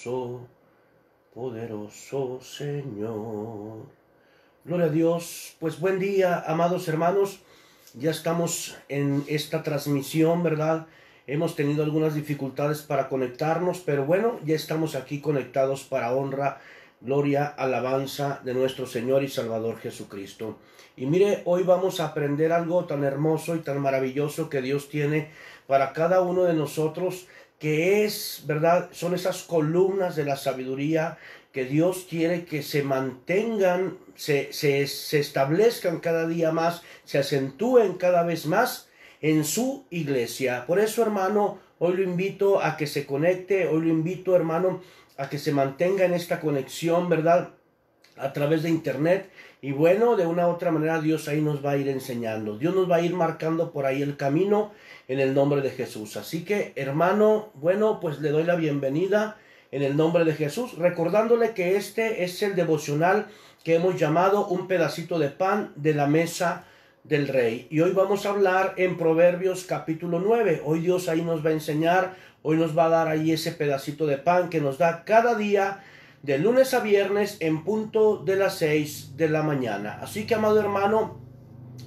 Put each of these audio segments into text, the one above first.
poderoso, poderoso Señor. Gloria a Dios. Pues buen día, amados hermanos. Ya estamos en esta transmisión, ¿verdad? Hemos tenido algunas dificultades para conectarnos, pero bueno, ya estamos aquí conectados para honra, gloria, alabanza de nuestro Señor y Salvador Jesucristo. Y mire, hoy vamos a aprender algo tan hermoso y tan maravilloso que Dios tiene para cada uno de nosotros, que es, ¿verdad? Son esas columnas de la sabiduría que Dios quiere que se mantengan, se establezcan cada día más, se acentúen cada vez más en su iglesia. Por eso, hermano, hoy lo invito a que se conecte, hoy lo invito, hermano, a que se mantenga en esta conexión, ¿verdad?, a través de internet. Y bueno, de una u otra manera Dios ahí nos va a ir enseñando, Dios nos va a ir marcando por ahí el camino en el nombre de Jesús. Así que, hermano, bueno, pues le doy la bienvenida en el nombre de Jesús, recordándole que este es el devocional que hemos llamado Un pedacito de pan de la mesa del Rey. Y hoy vamos a hablar en Proverbios capítulo 9. Hoy Dios ahí nos va a enseñar, hoy nos va a dar ahí ese pedacito de pan que nos da cada día, de lunes a viernes, en punto de las 6 de la mañana. Así que, amado hermano,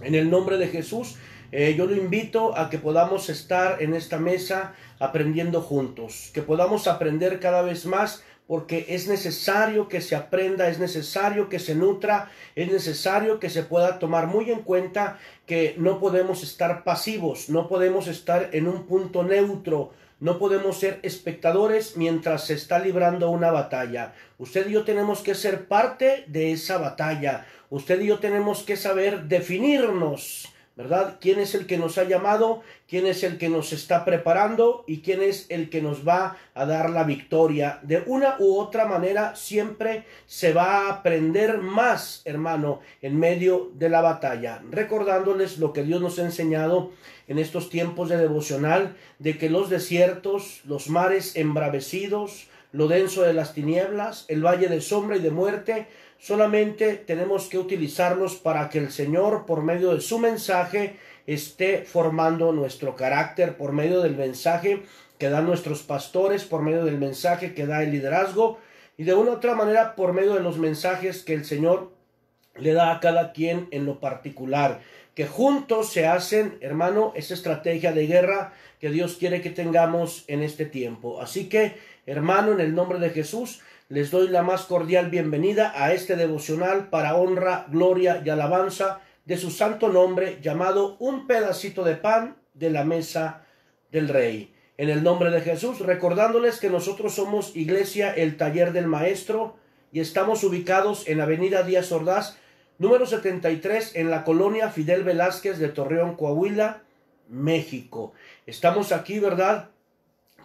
en el nombre de Jesús, yo lo invito a que podamos estar en esta mesa aprendiendo juntos, que podamos aprender cada vez más, porque es necesario que se aprenda, es necesario que se nutra, es necesario que se pueda tomar muy en cuenta que no podemos estar pasivos, no podemos estar en un punto neutro, no podemos ser espectadores mientras se está librando una batalla. Usted y yo tenemos que ser parte de esa batalla. Usted y yo tenemos que saber definirnos, ¿verdad? ¿Quién es el que nos ha llamado? ¿Quién es el que nos está preparando? ¿Y quién es el que nos va a dar la victoria? De una u otra manera siempre se va a aprender más, hermano, en medio de la batalla. Recordándoles lo que Dios nos ha enseñado en estos tiempos de devocional, de que los desiertos, los mares embravecidos, lo denso de las tinieblas, el valle de sombra y de muerte, solamente tenemos que utilizarlos para que el Señor, por medio de su mensaje, esté formando nuestro carácter, por medio del mensaje que dan nuestros pastores, por medio del mensaje que da el liderazgo, y de una u otra manera por medio de los mensajes que el Señor le da a cada quien en lo particular, que juntos se hacen, hermano, esa estrategia de guerra que Dios quiere que tengamos en este tiempo. Así que, hermano, en el nombre de Jesús, les doy la más cordial bienvenida a este devocional para honra, gloria y alabanza de su santo nombre, llamado Un pedacito de pan de la mesa del Rey. En el nombre de Jesús, recordándoles que nosotros somos Iglesia El Taller del Maestro y estamos ubicados en Avenida Díaz Ordaz, número 73, en la colonia Fidel Velázquez de Torreón, Coahuila, México. Estamos aquí, ¿verdad?,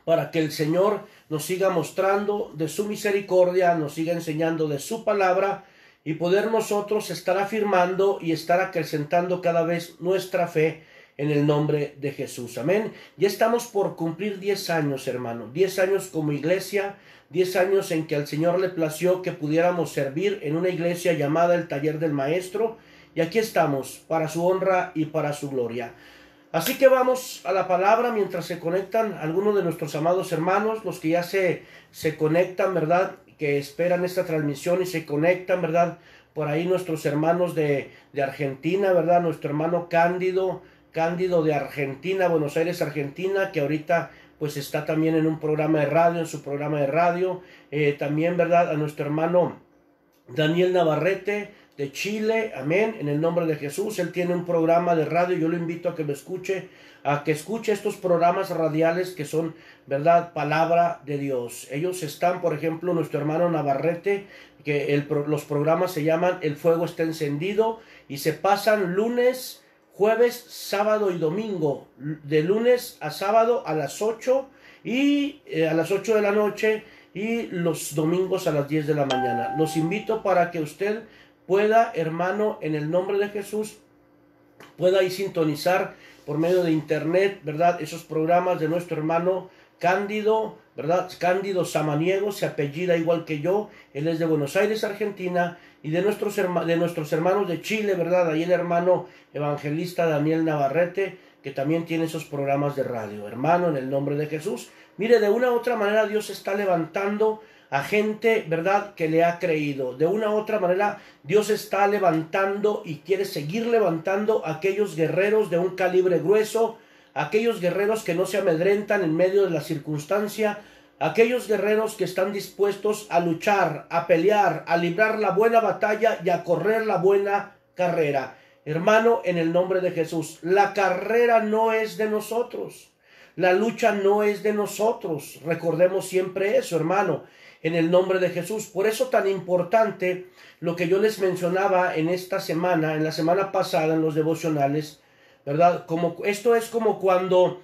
para que el Señor nos siga mostrando de su misericordia, nos siga enseñando de su palabra y poder nosotros estar afirmando y estar acrecentando cada vez nuestra fe en el nombre de Jesús. Amén. Ya estamos por cumplir 10 años, hermano. 10 años como iglesia, 10 años en que al Señor le plació que pudiéramos servir en una iglesia llamada El Taller del Maestro. Y aquí estamos para su honra y para su gloria. Así que vamos a la palabra mientras se conectan algunos de nuestros amados hermanos, los que ya se conectan, ¿verdad?, que esperan esta transmisión y se conectan, ¿verdad?, por ahí nuestros hermanos de Argentina, ¿verdad?, nuestro hermano Cándido de Argentina, Buenos Aires, Argentina, que ahorita pues está también en un programa de radio, en su programa de radio. También, ¿verdad?, a nuestro hermano Daniel Navarrete de Chile, amén, en el nombre de Jesús. Él tiene un programa de radio, yo lo invito a que lo escuche, a que escuche estos programas radiales que son, ¿verdad?, palabra de Dios. Ellos están, por ejemplo, nuestro hermano Navarrete, que los programas se llaman El Fuego Está Encendido y se pasan lunes, jueves, sábado y domingo, de lunes a sábado a las 8 y a las 8 de la noche, y los domingos a las 10 de la mañana. Los invito para que usted pueda, hermano, en el nombre de Jesús, pueda ahí sintonizar por medio de internet, ¿verdad?, esos programas de nuestro hermano Cándido, ¿verdad?, Cándido Samaniego, se apellida igual que yo, él es de Buenos Aires, Argentina, y de nuestros hermanos de Chile, ¿verdad?, ahí el hermano evangelista Daniel Navarrete, que también tiene esos programas de radio. Hermano, en el nombre de Jesús, mire, de una u otra manera Dios está levantando a gente, ¿verdad?, que le ha creído. De una u otra manera, Dios está levantando y quiere seguir levantando a aquellos guerreros de un calibre grueso, aquellos guerreros que no se amedrentan en medio de la circunstancia, aquellos guerreros que están dispuestos a luchar, a pelear, a librar la buena batalla y a correr la buena carrera. Hermano, en el nombre de Jesús, la carrera no es de nosotros. La lucha no es de nosotros. Recordemos siempre eso, hermano, en el nombre de Jesús. Por eso tan importante lo que yo les mencionaba en esta semana, en la semana pasada, en los devocionales, ¿verdad? Esto es como cuando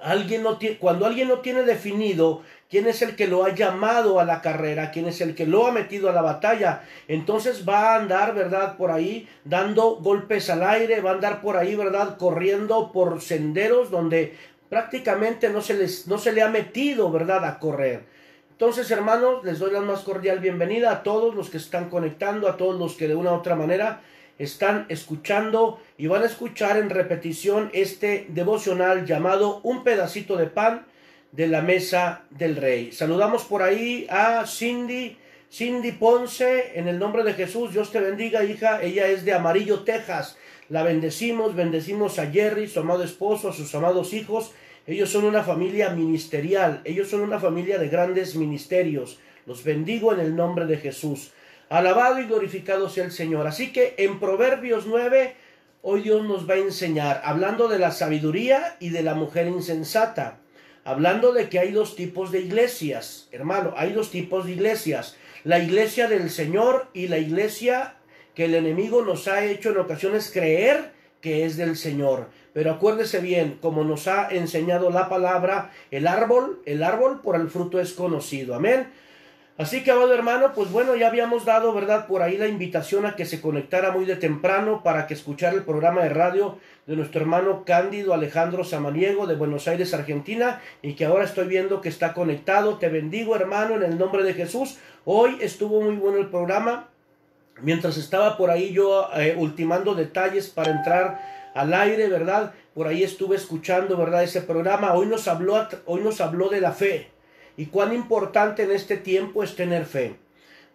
alguien no tiene definido quién es el que lo ha llamado a la carrera, quién es el que lo ha metido a la batalla, entonces va a andar, ¿verdad?, por ahí dando golpes al aire, va a andar por ahí, ¿verdad?, corriendo por senderos donde prácticamente no se le ha metido, ¿verdad?, a correr. Entonces, hermanos, les doy la más cordial bienvenida a todos los que están conectando, a todos los que de una u otra manera están escuchando y van a escuchar en repetición este devocional llamado Un pedacito de pan de la mesa del rey. Saludamos por ahí a Cindy Ponce, en el nombre de Jesús. Dios te bendiga, hija. Ella es de Amarillo, Texas. La bendecimos a Jerry, su amado esposo, a sus amados hijos. Ellos son una familia ministerial, ellos son una familia de grandes ministerios. Los bendigo en el nombre de Jesús. Alabado y glorificado sea el Señor. Así que en Proverbios 9, hoy Dios nos va a enseñar, hablando de la sabiduría y de la mujer insensata, hablando de que hay dos tipos de iglesias, hermano, hay dos tipos de iglesias, la iglesia del Señor y la iglesia que el enemigo nos ha hecho en ocasiones creer que es del Señor. Pero acuérdese bien, como nos ha enseñado la palabra, el árbol por el fruto es conocido. Amén. Así que, amado hermano, pues bueno, ya habíamos dado, ¿verdad?, por ahí la invitación a que se conectara muy de temprano para que escuchara el programa de radio de nuestro hermano Cándido Alejandro Samaniego de Buenos Aires, Argentina, y que ahora estoy viendo que está conectado. Te bendigo, hermano, en el nombre de Jesús. Hoy estuvo muy bueno el programa. Mientras estaba por ahí yo ultimando detalles para entrar al aire, ¿verdad?, por ahí estuve escuchando, ¿verdad?, ese programa. Hoy nos habló de la fe. Y cuán importante en este tiempo es tener fe,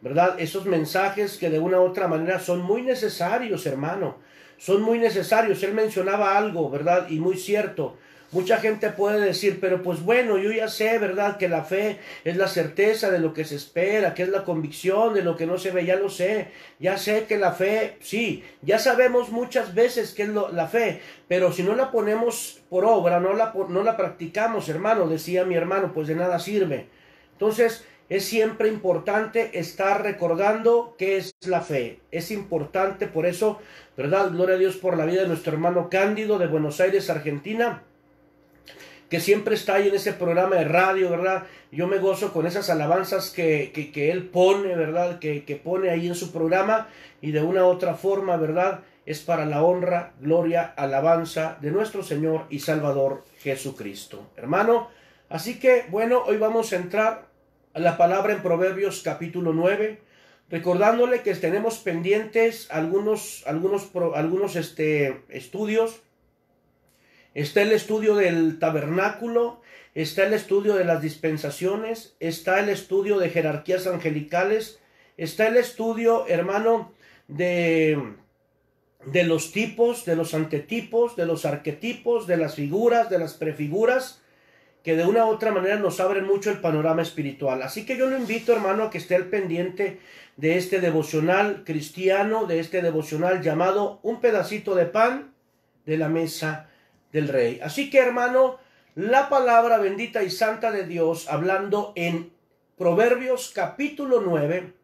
¿verdad? Esos mensajes que de una u otra manera son muy necesarios, hermano. Son muy necesarios. Él mencionaba algo, ¿verdad? Y muy cierto. Mucha gente puede decir, pero pues bueno, yo ya sé, ¿verdad?, que la fe es la certeza de lo que se espera, que es la convicción de lo que no se ve, ya lo sé. Ya sé que la fe, sí, ya sabemos muchas veces qué es la fe, pero si no la ponemos por obra, no la practicamos, hermano, decía mi hermano, pues de nada sirve. Entonces, es siempre importante estar recordando qué es la fe. Es importante, por eso, ¿verdad? Gloria a Dios por la vida de nuestro hermano Cándido de Buenos Aires, Argentina, que siempre está ahí en ese programa de radio, ¿verdad? Yo me gozo con esas alabanzas que él pone, ¿verdad? Que pone ahí en su programa, y de una u otra forma, ¿verdad?, es para la honra, gloria, alabanza de nuestro Señor y Salvador Jesucristo. Hermano, así que, bueno, hoy vamos a entrar a la palabra en Proverbios capítulo 9, recordándole que tenemos pendientes algunos estudios. Está el estudio del tabernáculo, está el estudio de las dispensaciones, está el estudio de jerarquías angelicales, está el estudio, hermano, de los tipos, de los antetipos, de los arquetipos, de las figuras, de las prefiguras, que de una u otra manera nos abren mucho el panorama espiritual. Así que yo lo invito, hermano, a que esté al pendiente de este devocional cristiano, de este devocional llamado Un pedacito de pan de la mesa del rey. Así que, hermano, la palabra bendita y santa de Dios, hablando en Proverbios capítulo 9,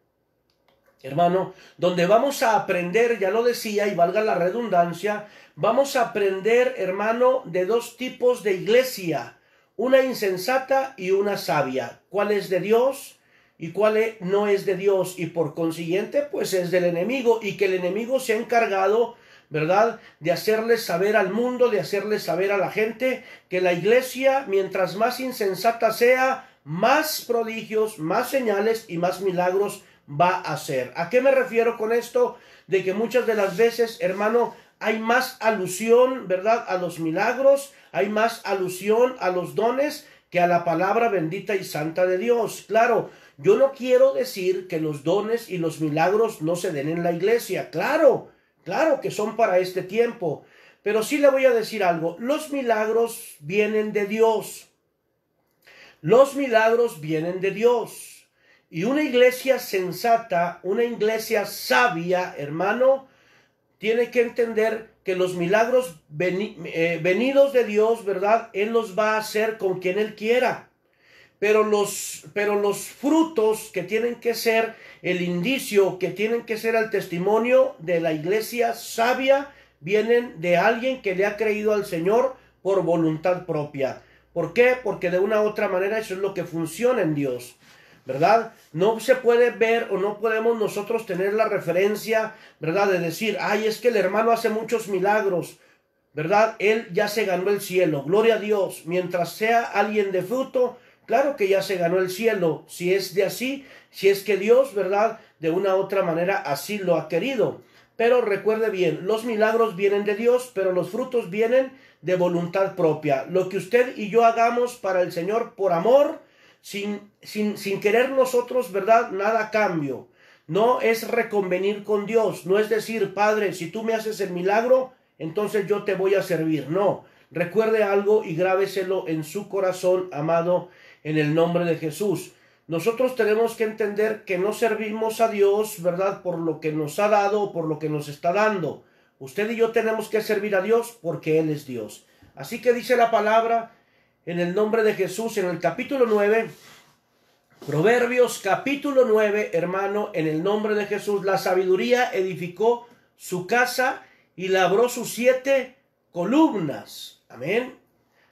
hermano, donde vamos a aprender, ya lo decía y valga la redundancia, vamos a aprender, hermano, de dos tipos de iglesia, una insensata y una sabia. ¿Cuál es de Dios y cuál no es de Dios? Y por consiguiente, pues es del enemigo, y que el enemigo se ha encargado, ¿verdad?, de hacerles saber al mundo, de hacerles saber a la gente que la iglesia, mientras más insensata sea, más prodigios, más señales y más milagros va a hacer. ¿A qué me refiero con esto? De que muchas de las veces, hermano, hay más alusión, ¿verdad?, a los milagros, hay más alusión a los dones que a la palabra bendita y santa de Dios. Claro, Yo no quiero decir que los dones y los milagros no se den en la iglesia. Claro, claro que son para este tiempo. Pero sí le voy a decir algo. Los milagros vienen de Dios. Los milagros vienen de Dios. Y una iglesia sensata, una iglesia sabia, hermano, tiene que entender que los milagros venidos de Dios, ¿verdad? Él los va a hacer con quien Él quiera. Pero los frutos que tienen que ser el indicio, que tienen que ser el testimonio de la iglesia sabia, vienen de alguien que le ha creído al Señor por voluntad propia. ¿Por qué? Porque de una u otra manera eso es lo que funciona en Dios, ¿verdad? No se puede ver o no podemos nosotros tener la referencia, ¿verdad? De decir, ay, es que el hermano hace muchos milagros, ¿verdad? Él ya se ganó el cielo, gloria a Dios. Mientras sea alguien de fruto, claro que ya se ganó el cielo, si es de así, si es que Dios, ¿verdad? De una u otra manera así lo ha querido. Pero recuerde bien, los milagros vienen de Dios, pero los frutos vienen de voluntad propia. Lo que usted y yo hagamos para el Señor por amor, sin querer nosotros, ¿verdad? Nada a cambio. No es reconvenir con Dios, no es decir, Padre, si tú me haces el milagro, entonces yo te voy a servir. No, recuerde algo y grábeselo en su corazón, amado, en el nombre de Jesús. Nosotros tenemos que entender que no servimos a Dios, ¿verdad? Por lo que nos ha dado o por lo que nos está dando. Usted y yo tenemos que servir a Dios porque Él es Dios. Así que dice la palabra en el nombre de Jesús en el capítulo 9, Proverbios capítulo 9, hermano, en el nombre de Jesús, la sabiduría edificó su casa y labró sus 7 columnas. Amén.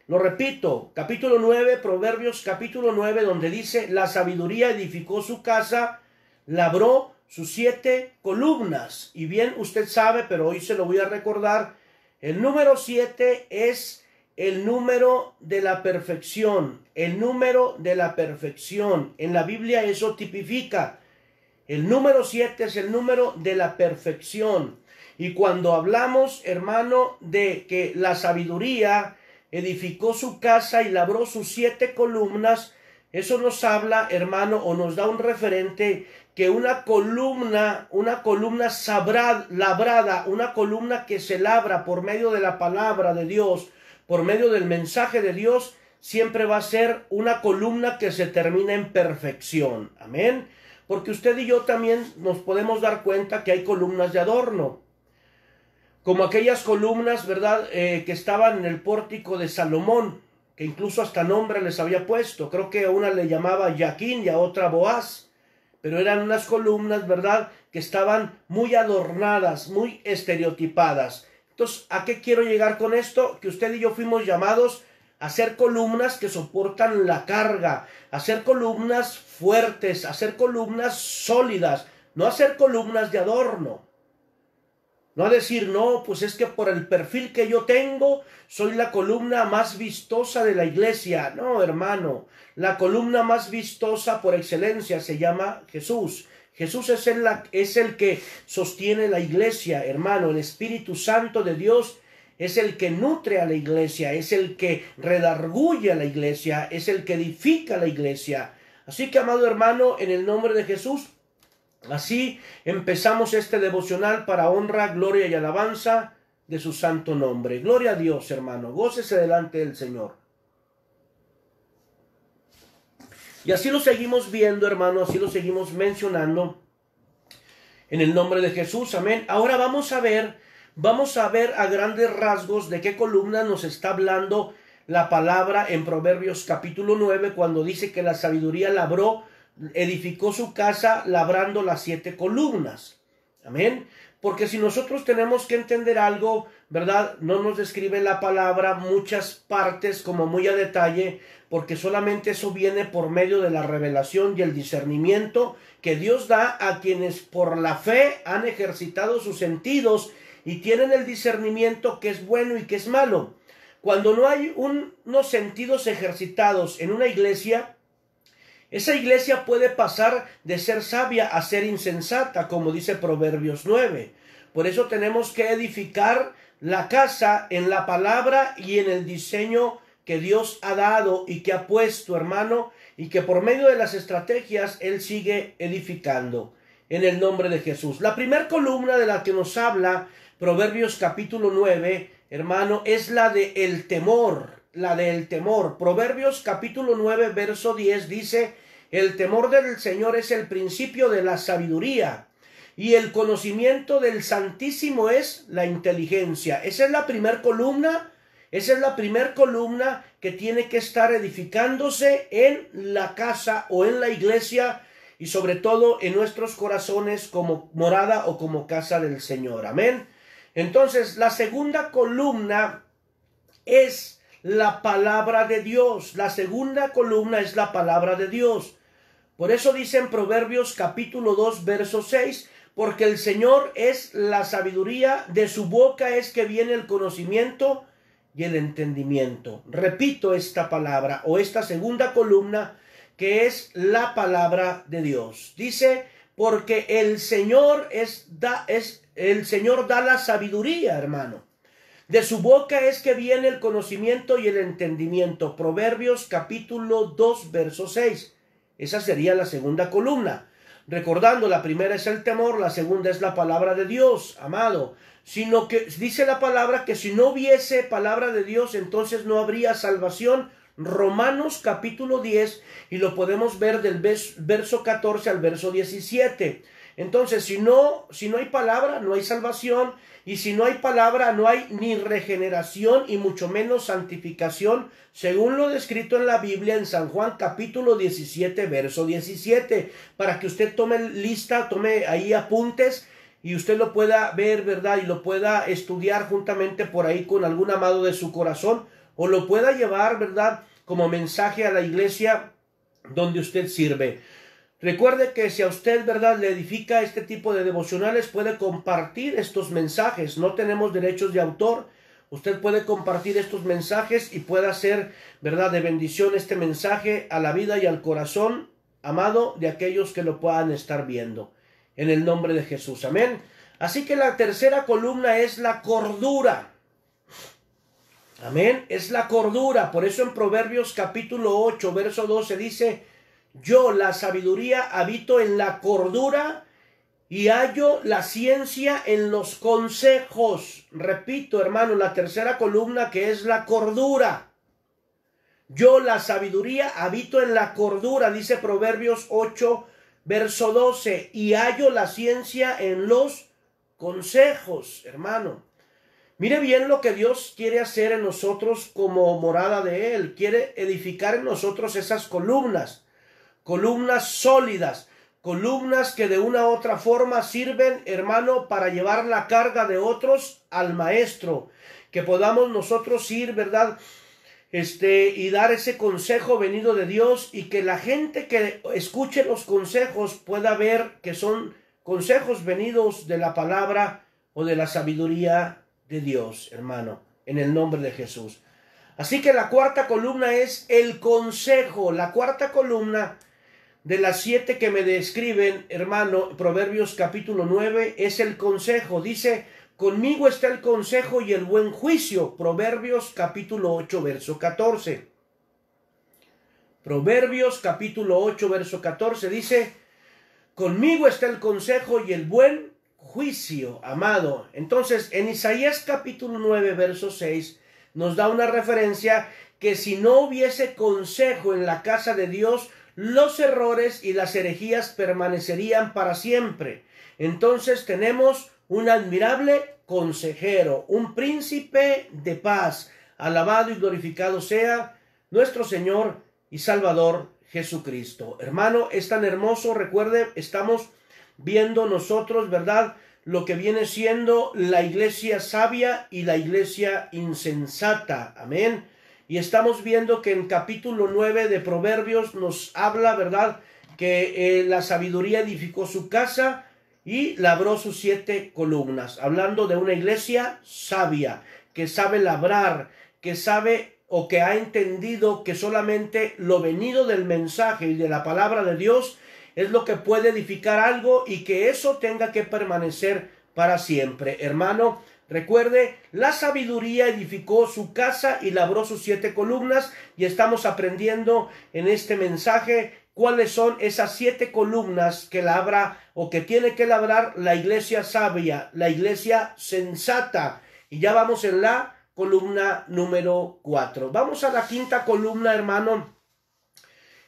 Lo repito, capítulo 9, Proverbios capítulo 9, donde dice, la sabiduría edificó su casa, labró sus 7 columnas. Y bien, usted sabe, pero hoy se lo voy a recordar, el número 7 es el número de la perfección, el número de la perfección. En la Biblia eso tipifica. El número 7 es el número de la perfección. Y cuando hablamos, hermano, de que la sabiduría edificó su casa y labró sus 7 columnas, eso nos habla, hermano, o nos da un referente que una columna labrada, una columna que se labra por medio de la palabra de Dios, por medio del mensaje de Dios, siempre va a ser una columna que se termina en perfección. Amén. Porque usted y yo también nos podemos dar cuenta que hay columnas de adorno, como aquellas columnas, ¿verdad?, que estaban en el pórtico de Salomón, que incluso hasta nombre les había puesto. Creo que a una le llamaba Jaquín y a otra Boaz, pero eran unas columnas, ¿verdad?, que estaban muy adornadas, muy estereotipadas. Entonces, ¿a qué quiero llegar con esto? Que usted y yo fuimos llamados a hacer columnas que soportan la carga, a hacer columnas fuertes, a hacer columnas sólidas, no a hacer columnas de adorno. No a decir, no, pues es que por el perfil que yo tengo, soy la columna más vistosa de la iglesia. No, hermano, la columna más vistosa por excelencia se llama Jesús. Jesús es el que sostiene la iglesia, hermano. El Espíritu Santo de Dios es el que nutre a la iglesia, es el que redarguye a la iglesia, es el que edifica a la iglesia. Así que, amado hermano, en el nombre de Jesús, así empezamos este devocional para honra, gloria y alabanza de su santo nombre. Gloria a Dios, hermano. Gócese delante del Señor. Y así lo seguimos viendo, hermano, así lo seguimos mencionando en el nombre de Jesús. Amén. Ahora vamos a ver a grandes rasgos de qué columna nos está hablando la palabra en Proverbios capítulo 9, cuando dice que la sabiduría edificó su casa labrando las 7 columnas. Amén. Porque si nosotros tenemos que entender algo, ¿verdad? No nos describe la palabra muchas partes como muy a detalle, porque solamente eso viene por medio de la revelación y el discernimiento que Dios da a quienes por la fe han ejercitado sus sentidos y tienen el discernimiento que es bueno y que es malo. Cuando no hay unos sentidos ejercitados en una iglesia, esa iglesia puede pasar de ser sabia a ser insensata, como dice Proverbios 9. Por eso tenemos que edificar la casa en la palabra y en el diseño que Dios ha dado y que ha puesto, hermano, y que por medio de las estrategias Él sigue edificando en el nombre de Jesús. La primera columna de la que nos habla Proverbios capítulo 9, hermano, es la de el temor, la del temor. Proverbios capítulo 9, verso 10 dice: el temor del Señor es el principio de la sabiduría, y el conocimiento del Santísimo es la inteligencia. Esa es la primera columna. Esa es la primera columna que tiene que estar edificándose en la casa o en la iglesia, y sobre todo en nuestros corazones como morada o como casa del Señor. Amén. Entonces, la segunda columna es la palabra de Dios. La segunda columna es la palabra de Dios. Por eso dice en Proverbios capítulo 2, verso 6, porque el Señor es la sabiduría, de su boca es que viene el conocimiento y el entendimiento. Repito esta palabra o esta segunda columna, que es la palabra de Dios. Dice, porque el Señor el Señor da la sabiduría, hermano. De su boca es que viene el conocimiento y el entendimiento. Proverbios capítulo 2, verso 6. Esa sería la segunda columna. Recordando, la primera es el temor, la segunda es la palabra de Dios, amado. Sino que dice la palabra que si no hubiese palabra de Dios, entonces no habría salvación. Romanos capítulo 10, y lo podemos ver del verso 14 al verso 17. Entonces, si no hay palabra, no hay salvación, y si no hay palabra, no hay ni regeneración y mucho menos santificación, según lo descrito en la Biblia en San Juan capítulo 17, verso 17, para que usted tome lista, tome ahí apuntes, y usted lo pueda ver, ¿verdad? Y lo pueda estudiar juntamente por ahí con algún amado de su corazón, o lo pueda llevar, ¿verdad?, como mensaje a la iglesia donde usted sirve. Recuerde que si a usted, ¿verdad?, le edifica este tipo de devocionales, puede compartir estos mensajes. No tenemos derechos de autor. Usted puede compartir estos mensajes y puede hacer, ¿verdad?, de bendición este mensaje a la vida y al corazón, amado, de aquellos que lo puedan estar viendo. En el nombre de Jesús. Amén. Así que la tercera columna es la cordura. Amén. Es la cordura. Por eso en Proverbios capítulo 8, verso 12 dice: yo, la sabiduría, habito en la cordura y hallo la ciencia en los consejos. Repito, hermano, la tercera columna, que es la cordura. Yo, la sabiduría, habito en la cordura, dice Proverbios 8, verso 12, y hallo la ciencia en los consejos, hermano. Mire bien lo que Dios quiere hacer en nosotros como morada de Él. Quiere edificar en nosotros esas columnas sólidas, columnas que de una u otra forma sirven, hermano, para llevar la carga de otros al maestro, que podamos nosotros ir, ¿verdad?, y dar ese consejo venido de Dios, y que la gente que escuche los consejos pueda ver que son consejos venidos de la palabra o de la sabiduría de Dios, hermano, en el nombre de Jesús. Así que la cuarta columna es el consejo. La cuarta columna de las 7 que me describen, hermano, Proverbios capítulo 9, es el consejo. Dice: conmigo está el consejo y el buen juicio. Proverbios capítulo 8, verso 14. Proverbios capítulo 8, verso 14 dice: conmigo está el consejo y el buen juicio, amado. Entonces, en Isaías capítulo 9, verso 6, nos da una referencia que si no hubiese consejo en la casa de Dios, los errores y las herejías permanecerían para siempre. Entonces tenemos un admirable consejero, un príncipe de paz. Alabado y glorificado sea nuestro Señor y Salvador Jesucristo. Hermano, es tan hermoso. Recuerde, estamos viendo nosotros, ¿verdad?, lo que viene siendo la iglesia sabia y la iglesia insensata. Amén. Y estamos viendo que en capítulo 9 de Proverbios nos habla, ¿verdad?, que la sabiduría edificó su casa y labró sus 7 columnas. Hablando de una iglesia sabia, que sabe labrar, que sabe o que ha entendido que solamente lo venido del mensaje y de la palabra de Dios es lo que puede edificar algo, y que eso tenga que permanecer para siempre. Hermano, Recuerde, la sabiduría edificó su casa y labró sus 7 columnas, y estamos aprendiendo en este mensaje cuáles son esas 7 columnas que labra o que tiene que labrar la iglesia sabia, la iglesia sensata. Y ya vamos en la columna número 4. Vamos a la 5ª columna, hermano.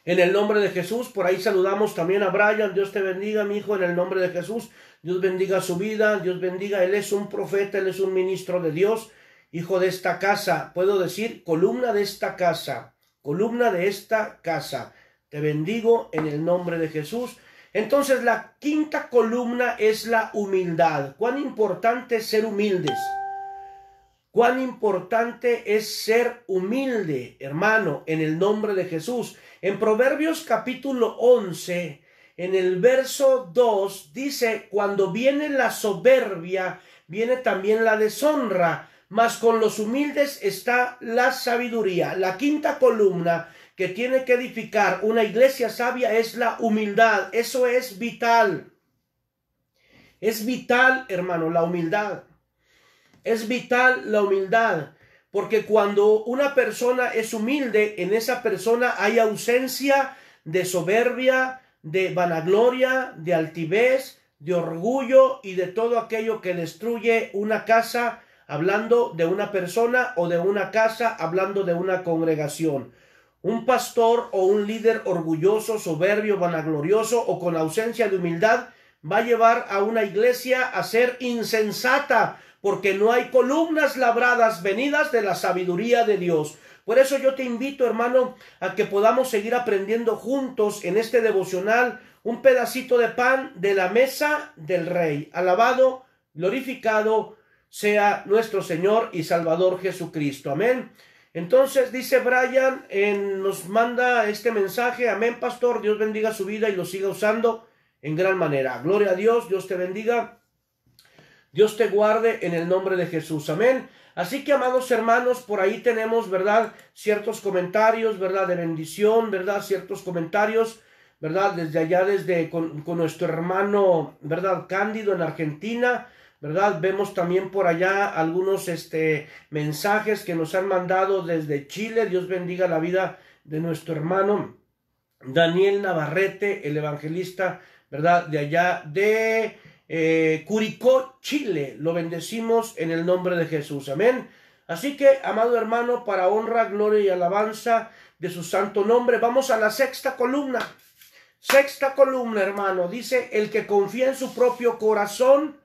En el nombre de Jesús, por ahí saludamos también a Brian. Dios te bendiga, mi hijo, en el nombre de Jesús. Dios bendiga su vida, Dios bendiga. Él es un profeta, él es un ministro de Dios, hijo de esta casa. Puedo decir, columna de esta casa, columna de esta casa. Te bendigo en el nombre de Jesús. Entonces, la 5ª columna es la humildad. Cuán importante es ser humildes. Cuán importante es ser humilde, hermano, en el nombre de Jesús. En Proverbios capítulo 11, en el verso 2, dice, cuando viene la soberbia, viene también la deshonra, mas con los humildes está la sabiduría. La 5ª columna que tiene que edificar una iglesia sabia es la humildad. Eso es vital. Es vital, hermano, la humildad. Es vital la humildad, porque cuando una persona es humilde, en esa persona hay ausencia de soberbia, de vanagloria, de altivez, de orgullo y de todo aquello que destruye una casa, hablando de una persona, o de una casa, hablando de una congregación. Un pastor o un líder orgulloso, soberbio, vanaglorioso o con ausencia de humildad va a llevar a una iglesia a ser insensata, porque no hay columnas labradas venidas de la sabiduría de Dios. Por eso yo te invito, hermano, a que podamos seguir aprendiendo juntos en este devocional un pedacito de pan de la mesa del Rey. Alabado, glorificado sea nuestro Señor y Salvador Jesucristo. Amén. Entonces dice Brian, nos manda este mensaje. Amén, pastor. Dios bendiga su vida y lo siga usando en gran manera. Gloria a Dios. Dios te bendiga. Dios te guarde en el nombre de Jesús. Amén. Así que, amados hermanos, por ahí tenemos, ¿verdad?, ciertos comentarios, ¿verdad?, de bendición, ¿verdad?, ciertos comentarios, ¿verdad?, desde allá, con nuestro hermano, ¿verdad?, Cándido en Argentina, ¿verdad? Vemos también por allá algunos mensajes que nos han mandado desde Chile. Dios bendiga la vida de nuestro hermano Daniel Navarrete, el evangelista, ¿verdad?, de allá de Curicó, Chile. Lo bendecimos en el nombre de Jesús. Amén. Así que, amado hermano, para honra, gloria y alabanza de su santo nombre, vamos a la 6ª columna. 6ª columna, hermano, dice: el que confía en su propio corazón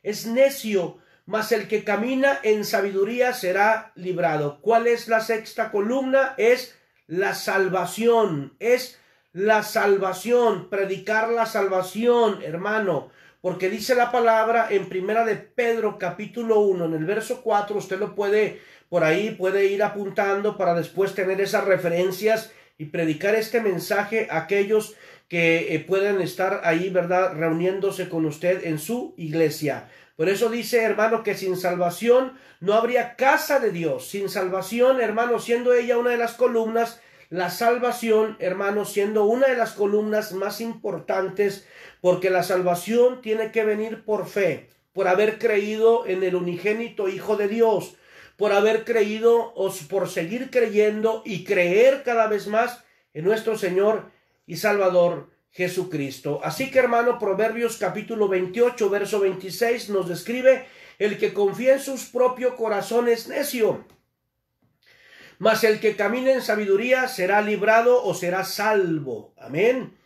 es necio, mas el que camina en sabiduría será librado. ¿Cuál es la 6ª columna? Es la salvación. Es la salvación, predicar la salvación, hermano. Porque dice la palabra en Primera de Pedro capítulo 1, en el verso 4, usted lo puede, por ahí puede ir apuntando para después tener esas referencias y predicar este mensaje a aquellos que puedan estar ahí, ¿verdad?, reuniéndose con usted en su iglesia. Por eso dice, hermano, que sin salvación no habría casa de Dios. Sin salvación, hermano, siendo ella una de las columnas, la salvación, hermano, siendo una de las columnas más importantes, porque la salvación tiene que venir por fe, por haber creído en el unigénito Hijo de Dios, por haber creído o por seguir creyendo y creer cada vez más en nuestro Señor y Salvador Jesucristo. Así que, hermano, Proverbios capítulo 28, verso 26 nos describe: el que confía en sus propios corazones es necio, mas el que camina en sabiduría será librado o será salvo. Amén.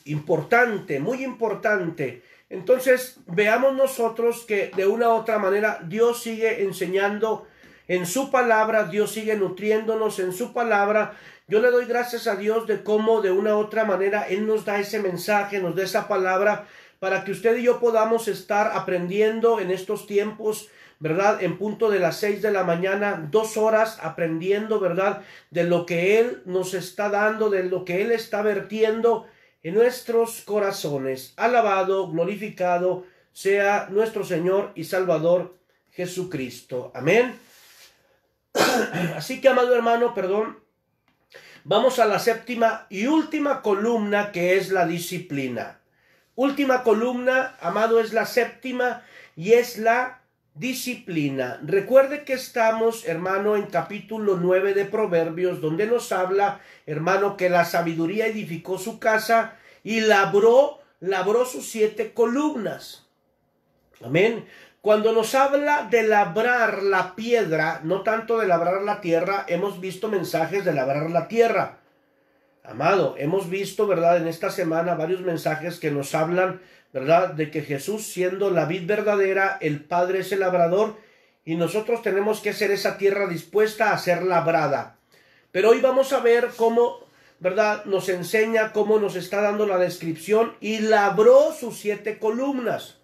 Importante, muy importante. Entonces, veamos nosotros que de una u otra manera Dios sigue enseñando en su palabra, Dios sigue nutriéndonos en su palabra. Yo le doy gracias a Dios de cómo de una u otra manera Él nos da ese mensaje, nos da esa palabra, para que usted y yo podamos estar aprendiendo en estos tiempos, ¿verdad?, en punto de las 6 de la mañana, 2 horas aprendiendo, ¿verdad?, de lo que Él nos está dando, de lo que Él está vertiendo en nuestros corazones. Alabado, glorificado sea nuestro Señor y Salvador Jesucristo. Amén. Así que, amado hermano, vamos a la 7ª y última columna, que es la disciplina. Última columna, amado, es la 7ª, y es la disciplina. Recuerde que estamos, hermano, en capítulo 9 de Proverbios, donde nos habla, hermano, que la sabiduría edificó su casa y labró sus 7 columnas. Amén. Cuando nos habla de labrar la piedra, no tanto de labrar la tierra, hemos visto mensajes de labrar la tierra. Amado, hemos visto, ¿verdad?, en esta semana varios mensajes que nos hablan, ¿verdad?, de que Jesús, siendo la vid verdadera, el Padre es el labrador, y nosotros tenemos que ser esa tierra dispuesta a ser labrada. Pero hoy vamos a ver cómo, ¿verdad?, nos enseña, cómo nos está dando la descripción, y labró sus 7 columnas.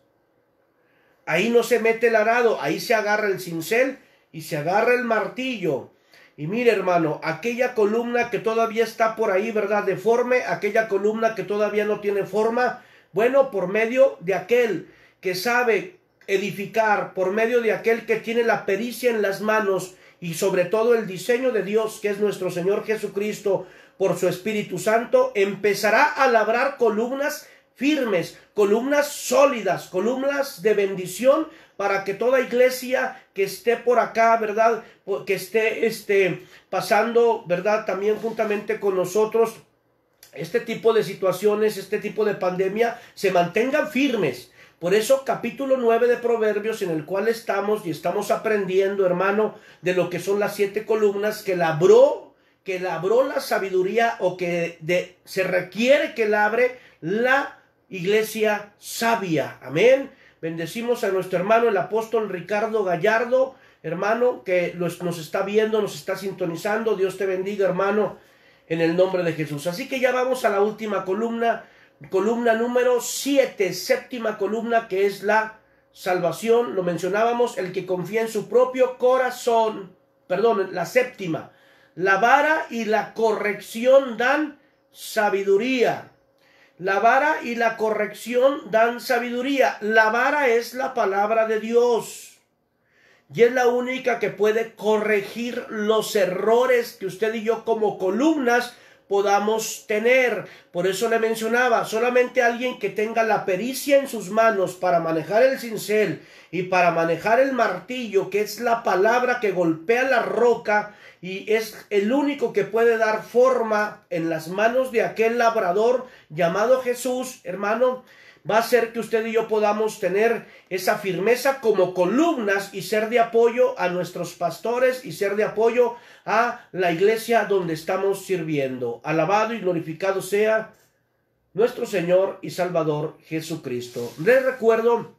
Ahí no se mete el arado, ahí se agarra el cincel y se agarra el martillo. Y mire, hermano, aquella columna que todavía está por ahí, ¿verdad?, deforme, aquella columna que todavía no tiene forma, bueno, por medio de aquel que sabe edificar, por medio de aquel que tiene la pericia en las manos y sobre todo el diseño de Dios, que es nuestro Señor Jesucristo, por su Espíritu Santo, empezará a labrar columnas firmes, columnas sólidas, columnas de bendición, para que toda iglesia que esté por acá, ¿verdad?, que esté pasando, ¿verdad?, también juntamente con nosotros este tipo de situaciones, este tipo de pandemia, se mantengan firmes. Por eso capítulo 9 de Proverbios, en el cual estamos y estamos aprendiendo, hermano, de lo que son las 7 columnas que labró la sabiduría, o que se requiere que labre la iglesia sabia. Amén. Bendecimos a nuestro hermano el apóstol Ricardo Gallardo, hermano, que nos está viendo, nos está sintonizando. Dios te bendiga, hermano, en el nombre de Jesús. Así que ya vamos a la última columna número 7, séptima columna, que es la salvación. Lo mencionábamos, el que confía en su propio corazón. Perdón, la séptima. La vara y la corrección dan sabiduría. La vara y la corrección dan sabiduría. La vara es la palabra de Dios, y es la única que puede corregir los errores que usted y yo como columnas podamos tener. Por eso le mencionaba, solamente alguien que tenga la pericia en sus manos para manejar el cincel y para manejar el martillo, que es la palabra que golpea la roca, y es el único que puede dar forma en las manos de aquel labrador llamado Jesús, hermano, va a ser que usted y yo podamos tener esa firmeza como columnas y ser de apoyo a nuestros pastores y ser de apoyo a la iglesia donde estamos sirviendo. Alabado y glorificado sea nuestro Señor y Salvador Jesucristo. Les recuerdo,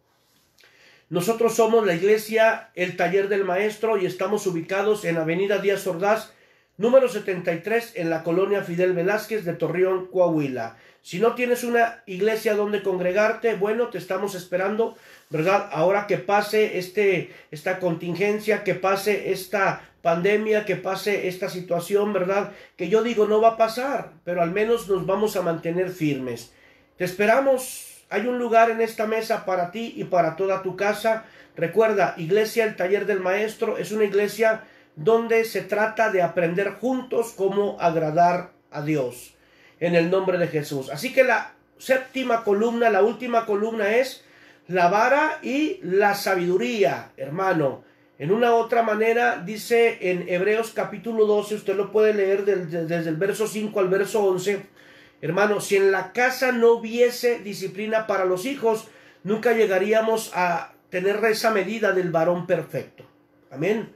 nosotros somos la iglesia El Taller del Maestro y estamos ubicados en Avenida Díaz Ordaz, número 73, en la colonia Fidel Velázquez de Torreón, Coahuila. Si no tienes una iglesia donde congregarte, bueno, te estamos esperando, ¿verdad? Ahora que pase esta contingencia, que pase esta pandemia, que pase esta situación, ¿verdad?, que yo digo no va a pasar, pero al menos nos vamos a mantener firmes. Te esperamos. Hay un lugar en esta mesa para ti y para toda tu casa. Recuerda, Iglesia El Taller del Maestro es una iglesia donde se trata de aprender juntos cómo agradar a Dios, en el nombre de Jesús. Así que la séptima columna, la última columna, es la vara y la sabiduría, hermano. En una otra manera dice en Hebreos capítulo 12, usted lo puede leer desde el verso 5 al verso 11, hermano, si en la casa no hubiese disciplina para los hijos, nunca llegaríamos a tener esa medida del varón perfecto. Amén.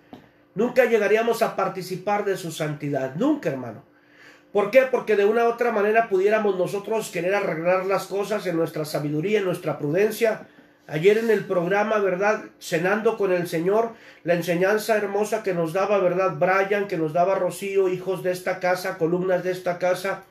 Nunca llegaríamos a participar de su santidad. Nunca, hermano. ¿Por qué? Porque de una u otra manera pudiéramos nosotros querer arreglar las cosas en nuestra sabiduría, en nuestra prudencia. Ayer en el programa, ¿verdad?, Cenando con el Señor, la enseñanza hermosa que nos daba, ¿verdad?, Brian, que nos daba Rocío, hijos de esta casa, columnas de esta casa,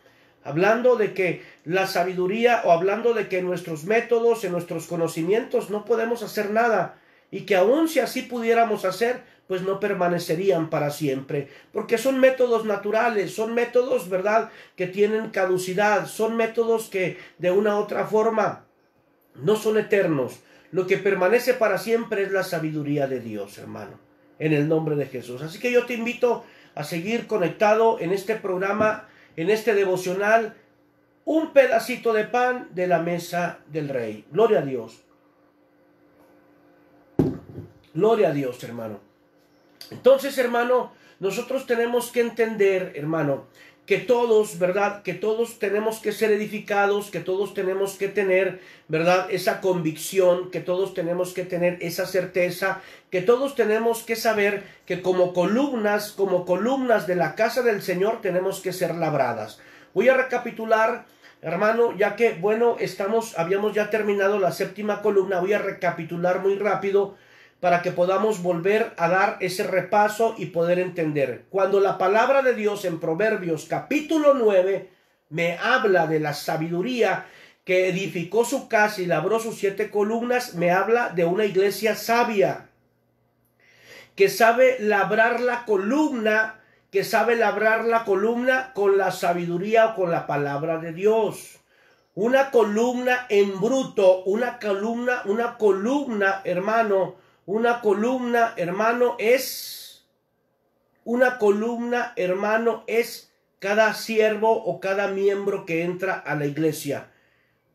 hablando de que la sabiduría, o hablando de que en nuestros métodos, en nuestros conocimientos no podemos hacer nada, y que aun si así pudiéramos hacer, pues no permanecerían para siempre, porque son métodos naturales, son métodos, ¿verdad?, que tienen caducidad, son métodos que de una u otra forma no son eternos. Lo que permanece para siempre es la sabiduría de Dios, hermano, en el nombre de Jesús. Así que yo te invito a seguir conectado en este programa, en este devocional, un pedacito de pan de la mesa del Rey. Gloria a Dios. Gloria a Dios, hermano. Entonces, hermano, nosotros tenemos que entender, hermano, que todos, ¿verdad? Que todos tenemos que ser edificados, que todos tenemos que tener, ¿verdad? Esa convicción, que todos tenemos que tener esa certeza, que todos tenemos que saber que como columnas de la casa del Señor tenemos que ser labradas. Voy a recapitular, hermano, ya que, bueno, habíamos ya terminado la 7ª columna, voy a recapitular muy rápido para que podamos volver a dar ese repaso y poder entender. Cuando la palabra de Dios en Proverbios capítulo 9 me habla de la sabiduría que edificó su casa y labró sus 7 columnas, me habla de una iglesia sabia, que sabe labrar la columna, con la sabiduría o con la palabra de Dios. Una columna en bruto, una columna, hermano, es cada siervo o cada miembro que entra a la iglesia.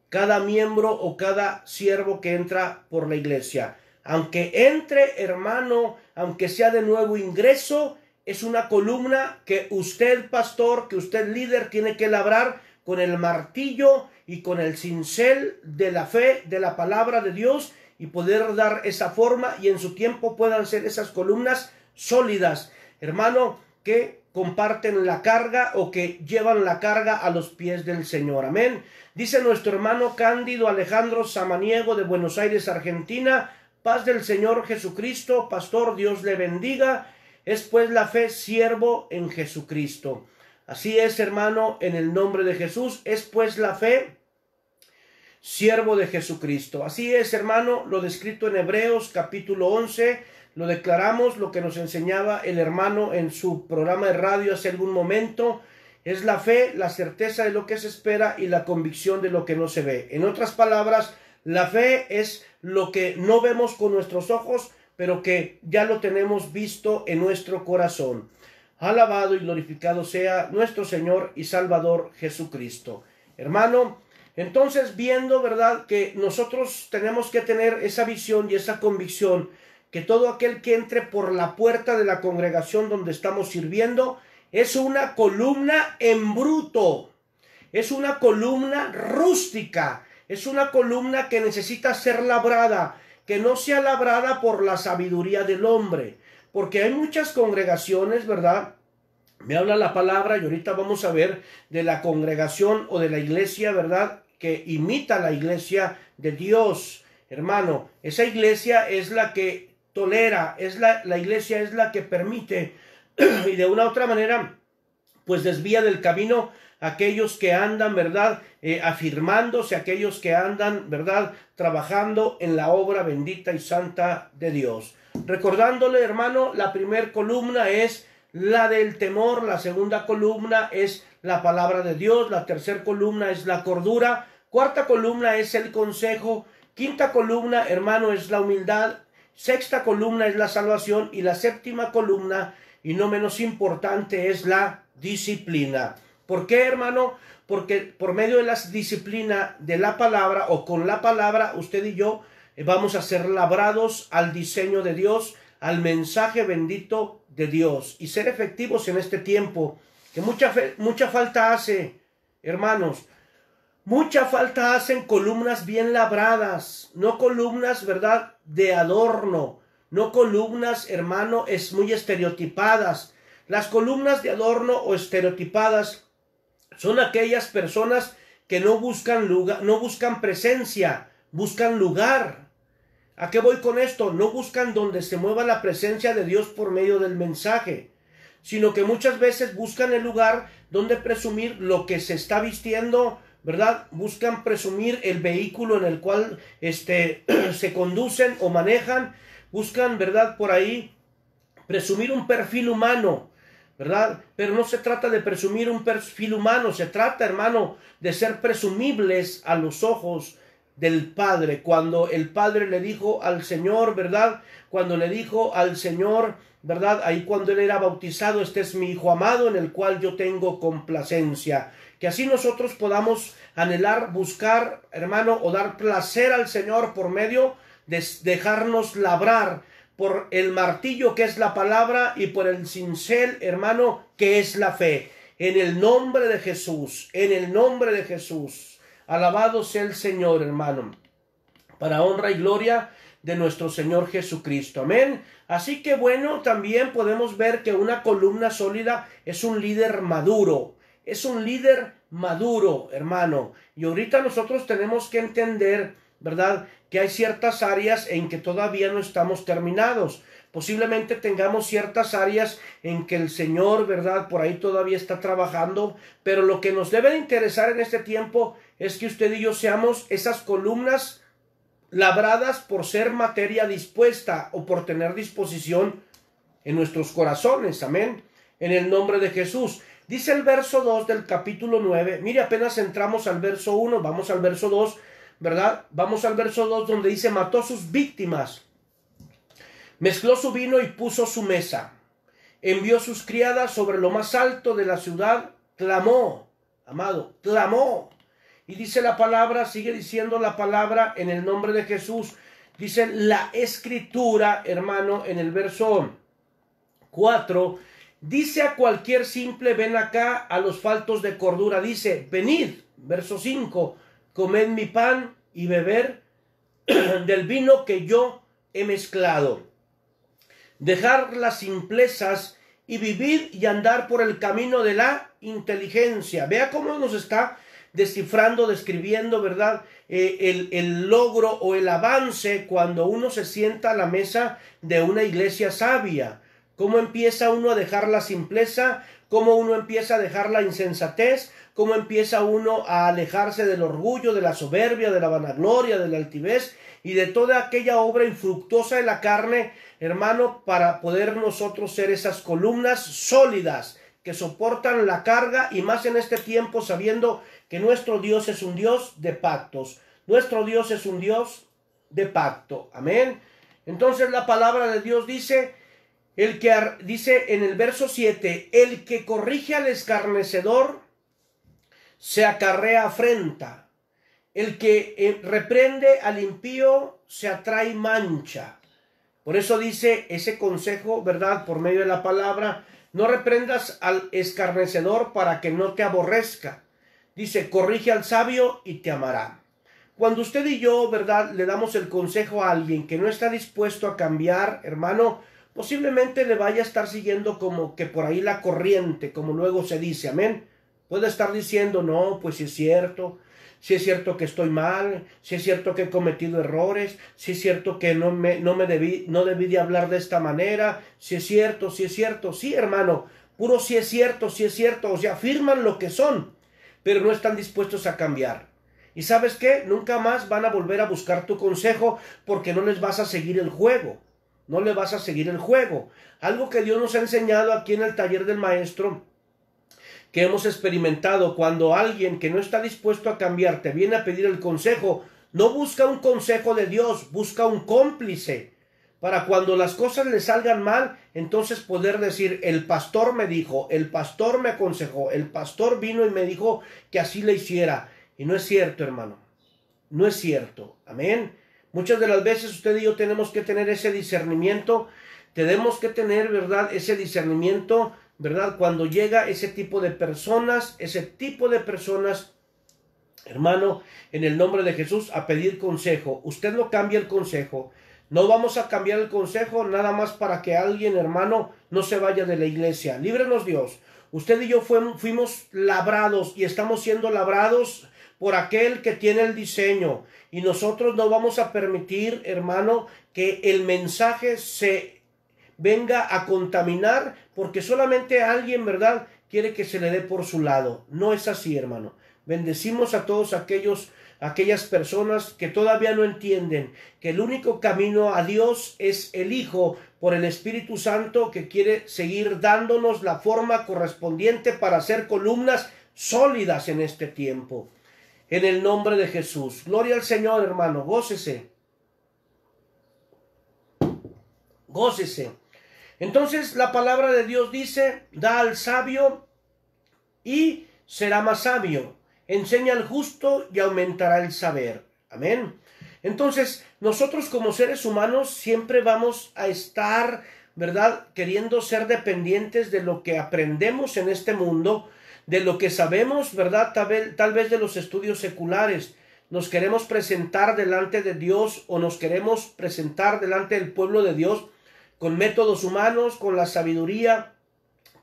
Cada miembro o cada siervo que entra por la iglesia. Aunque entre, hermano, aunque sea de nuevo ingreso, es una columna que usted, pastor, que usted, líder, tiene que labrar con el martillo y con el cincel de la fe, de la palabra de Dios, y poder dar esa forma y en su tiempo puedan ser esas columnas sólidas, hermano, que comparten la carga o que llevan la carga a los pies del Señor. Amén. Dice nuestro hermano Cándido Alejandro Samaniego de Buenos Aires, Argentina: paz del Señor Jesucristo, pastor, Dios le bendiga. Es pues la fe siervo en Jesucristo. Así es, hermano, en el nombre de Jesús, es pues la fe siervo de Jesucristo. Así es, hermano, lo descrito en Hebreos capítulo 11, lo declaramos, lo que nos enseñaba el hermano en su programa de radio hace algún momento, es la fe, la certeza de lo que se espera y la convicción de lo que no se ve. En otras palabras, la fe es lo que no vemos con nuestros ojos, pero que ya lo tenemos visto en nuestro corazón. Alabado y glorificado sea nuestro Señor y Salvador Jesucristo. Hermano, entonces, viendo, ¿verdad?, que nosotros tenemos que tener esa visión y esa convicción, que todo aquel que entre por la puerta de la congregación donde estamos sirviendo es una columna en bruto, es una columna rústica, es una columna que necesita ser labrada, que no sea labrada por la sabiduría del hombre, porque hay muchas congregaciones, ¿verdad? Me habla la palabra y ahorita vamos a ver de la congregación o de la iglesia, ¿verdad?, que imita la iglesia de Dios. Hermano, esa iglesia es la que tolera, la iglesia es la que permite y de una u otra manera pues desvía del camino a aquellos que andan, ¿verdad?, afirmándose, aquellos que andan, ¿verdad?, trabajando en la obra bendita y santa de Dios. Recordándole, hermano, la primera columna es la del temor, la segunda columna es la palabra de Dios, la tercera columna es la cordura, cuarta columna es el consejo, quinta columna, hermano, es la humildad, sexta columna es la salvación y la séptima columna, y no menos importante, es la disciplina. ¿Por qué, hermano? Porque por medio de la disciplina de la palabra o con la palabra, usted y yo vamos a ser labrados al diseño de Dios, al mensaje bendito de Dios y ser efectivos en este tiempo que mucha falta hace, hermanos. Mucha falta hacen columnas bien labradas, no columnas, ¿verdad?, de adorno, no columnas, hermano, es muy estereotipadas. Las columnas de adorno o estereotipadas son aquellas personas que no buscan lugar, no buscan presencia, buscan lugar. ¿A qué voy con esto? No buscan donde se mueva la presencia de Dios por medio del mensaje, sino que muchas veces buscan el lugar donde presumir lo que se está vistiendo, ¿verdad? Buscan presumir el vehículo en el cual se conducen o manejan, buscan, ¿verdad?, por ahí presumir un perfil humano, ¿verdad? Pero no se trata de presumir un perfil humano, se trata, hermano, de ser presumibles a los ojos del Padre. Cuando el Padre le dijo al Señor, ¿verdad?, cuando le dijo al Señor, ¿verdad?, ahí cuando él era bautizado, este es mi Hijo amado en el cual yo tengo complacencia. Que así nosotros podamos anhelar, buscar, hermano, o dar placer al Señor por medio de dejarnos labrar, por el martillo que es la palabra y por el cincel, hermano, que es la fe. En el nombre de Jesús, en el nombre de Jesús. Alabado sea el Señor, hermano, para honra y gloria de nuestro Señor Jesucristo. Amén. Así que bueno, también podemos ver que una columna sólida es un líder maduro. Es un líder maduro, hermano. Y ahorita nosotros tenemos que entender, ¿verdad?, que hay ciertas áreas en que todavía no estamos terminados. Posiblemente tengamos ciertas áreas en que el Señor, ¿verdad?, por ahí todavía está trabajando. Pero lo que nos debe de interesar en este tiempo es que usted y yo seamos esas columnas labradas por ser materia dispuesta o por tener disposición en nuestros corazones. Amén. En el nombre de Jesús. Dice el verso 2 del capítulo 9. Mire, apenas entramos al verso 1, vamos al verso 2, ¿verdad? Vamos al verso 2 donde dice: mató sus víctimas, mezcló su vino y puso su mesa, envió sus criadas sobre lo más alto de la ciudad, clamó, amado, clamó. Y dice la palabra, sigue diciendo la palabra en el nombre de Jesús. Dice la escritura, hermano, en el verso 4, dice a cualquier simple: ven acá. A los faltos de cordura dice: venid. Verso 5, comed mi pan y beber del vino que yo he mezclado. Dejar las simplezas y vivir y andar por el camino de la inteligencia. Vea cómo nos está descifrando, describiendo, ¿verdad?, el logro o el avance cuando uno se sienta a la mesa de una iglesia sabia. Cómo empieza uno a dejar la simpleza, cómo uno empieza a dejar la insensatez, cómo empieza uno a alejarse del orgullo, de la soberbia, de la vanagloria, de la altivez y de toda aquella obra infructuosa de la carne, hermano, para poder nosotros ser esas columnas sólidas que soportan la carga, y más en este tiempo, sabiendo que nuestro Dios es un Dios de pactos. Nuestro Dios es un Dios de pacto. Amén. Entonces la palabra de Dios dice, dice en el verso 7, el que corrige al escarnecedor se acarrea afrenta. El que reprende al impío se atrae mancha. Por eso dice ese consejo, ¿verdad?, por medio de la palabra: no reprendas al escarnecedor para que no te aborrezca. Dice: corrige al sabio y te amará. Cuando usted y yo, ¿verdad?, le damos el consejo a alguien que no está dispuesto a cambiar, hermano, posiblemente le vaya a estar siguiendo como que por ahí la corriente, como luego se dice. Amén. Puede estar diciendo: no, pues si es cierto que estoy mal, si es cierto que he cometido errores, si es cierto que no debí de hablar de esta manera, si es cierto, sí, hermano, puro si es cierto, o sea, afirman lo que son, pero no están dispuestos a cambiar. ¿Y sabes qué? Nunca más van a volver a buscar tu consejo, porque no les vas a seguir el juego, no le vas a seguir el juego. Algo que Dios nos ha enseñado aquí en el taller del maestro, que hemos experimentado: cuando alguien que no está dispuesto a cambiar te viene a pedir el consejo, no busca un consejo de Dios, busca un cómplice, para cuando las cosas le salgan mal, entonces poder decir: el pastor me dijo, el pastor me aconsejó, el pastor vino y me dijo que así le hiciera. Y no es cierto, hermano, no es cierto. Amén. Muchas de las veces usted y yo tenemos que tener ese discernimiento, tenemos que tener, ¿verdad?, ese discernimiento, ¿verdad?, cuando llega ese tipo de personas, hermano, en el nombre de Jesús, a pedir consejo. Usted no cambia el consejo. No vamos a cambiar el consejo nada más para que alguien, hermano, no se vaya de la iglesia. Líbrenos Dios. Usted y yo fuimos labrados y estamos siendo labrados por aquel que tiene el diseño. Y nosotros no vamos a permitir, hermano, que el mensaje se venga a contaminar, porque solamente alguien, ¿verdad?, quiere que se le dé por su lado. No es así, hermano. Bendecimos a todos aquellas personas que todavía no entienden que el único camino a Dios es el Hijo, por el Espíritu Santo, que quiere seguir dándonos la forma correspondiente para ser columnas sólidas en este tiempo. En el nombre de Jesús. Gloria al Señor, hermano. Gócese. Gócese. Entonces la palabra de Dios dice: da al sabio y será más sabio, enseña al justo y aumentará el saber. Amén. Entonces, nosotros como seres humanos siempre vamos a estar, ¿verdad?, queriendo ser dependientes de lo que aprendemos en este mundo, de lo que sabemos, ¿verdad?, tal vez de los estudios seculares. Nos queremos presentar delante de Dios o nos queremos presentar delante del pueblo de Dios con métodos humanos, con la sabiduría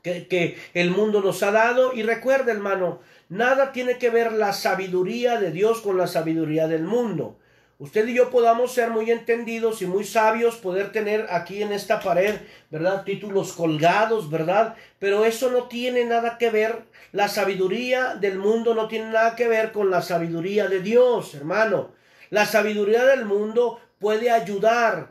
que el mundo nos ha dado. Y recuerda, hermano, nada tiene que ver la sabiduría de Dios con la sabiduría del mundo. Usted y yo podamos ser muy entendidos y muy sabios, poder tener aquí en esta pared, ¿verdad?, títulos colgados, ¿verdad? Pero eso no tiene nada que ver, la sabiduría del mundo no tiene nada que ver con la sabiduría de Dios, hermano. La sabiduría del mundo puede ayudar,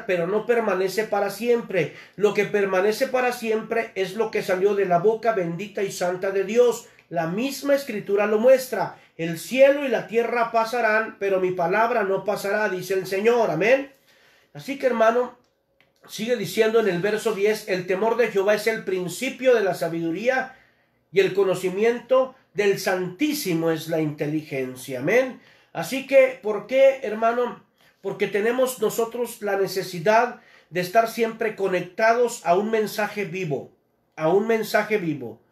pero no permanece para siempre. Lo que permanece para siempre es lo que salió de la boca bendita y santa de Dios. La misma escritura lo muestra. El cielo y la tierra pasarán, pero mi palabra no pasará, dice el Señor. Amén. Así que, hermano, sigue diciendo en el verso 10, el temor de Jehová es el principio de la sabiduría y el conocimiento del Santísimo es la inteligencia. Amén. Así que, ¿por qué, hermano? Porque tenemos nosotros la necesidad de estar siempre conectados a un mensaje vivo, a un mensaje vivo.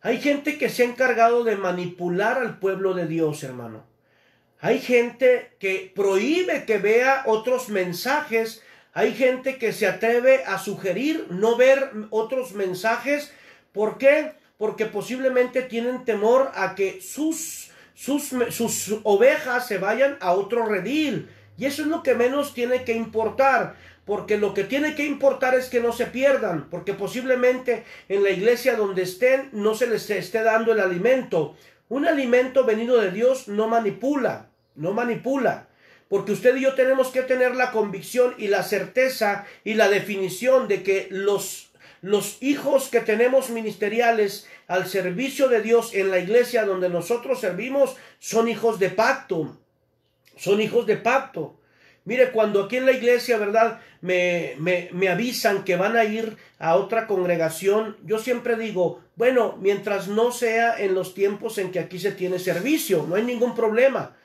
Hay gente que se ha encargado de manipular al pueblo de Dios, hermano. Hay gente que prohíbe que vea otros mensajes. Hay gente que se atreve a sugerir no ver otros mensajes. ¿Por qué? Porque posiblemente tienen temor a que sus ovejas se vayan a otro redil. Y eso es lo que menos tiene que importar, porque lo que tiene que importar es que no se pierdan, porque posiblemente en la iglesia donde estén no se les esté dando el alimento. Un alimento venido de Dios no manipula, porque usted y yo tenemos que tener la convicción y la certeza y la definición de que los hijos que tenemos ministeriales al servicio de Dios en la iglesia donde nosotros servimos son hijos de pacto. Son hijos de pacto. Mire, cuando aquí en la iglesia, ¿verdad?, me avisan que van a ir a otra congregación, yo siempre digo, bueno, mientras no sea en los tiempos en que aquí se tiene servicio, no hay ningún problema.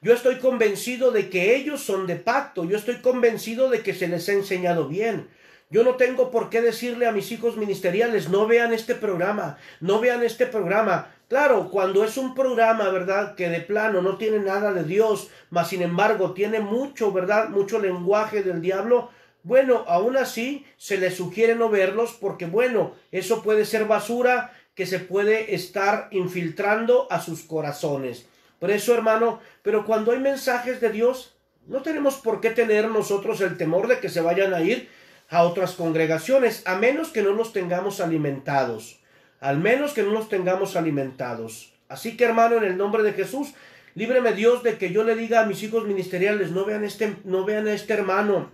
Yo estoy convencido de que ellos son de pacto, yo estoy convencido de que se les ha enseñado bien. Yo no tengo por qué decirle a mis hijos ministeriales, no vean este programa, no vean este programa. Claro, cuando es un programa, ¿verdad?, que de plano no tiene nada de Dios, mas sin embargo tiene mucho, ¿verdad?, mucho lenguaje del diablo, bueno, aún así se les sugiere no verlos porque, bueno, eso puede ser basura que se puede estar infiltrando a sus corazones. Por eso, hermano, pero cuando hay mensajes de Dios, no tenemos por qué tener nosotros el temor de que se vayan a ir a otras congregaciones, a menos que no los tengamos alimentados. Al menos que no los tengamos alimentados. Así que, hermano, en el nombre de Jesús, líbreme Dios de que yo le diga a mis hijos ministeriales, no vean a este hermano,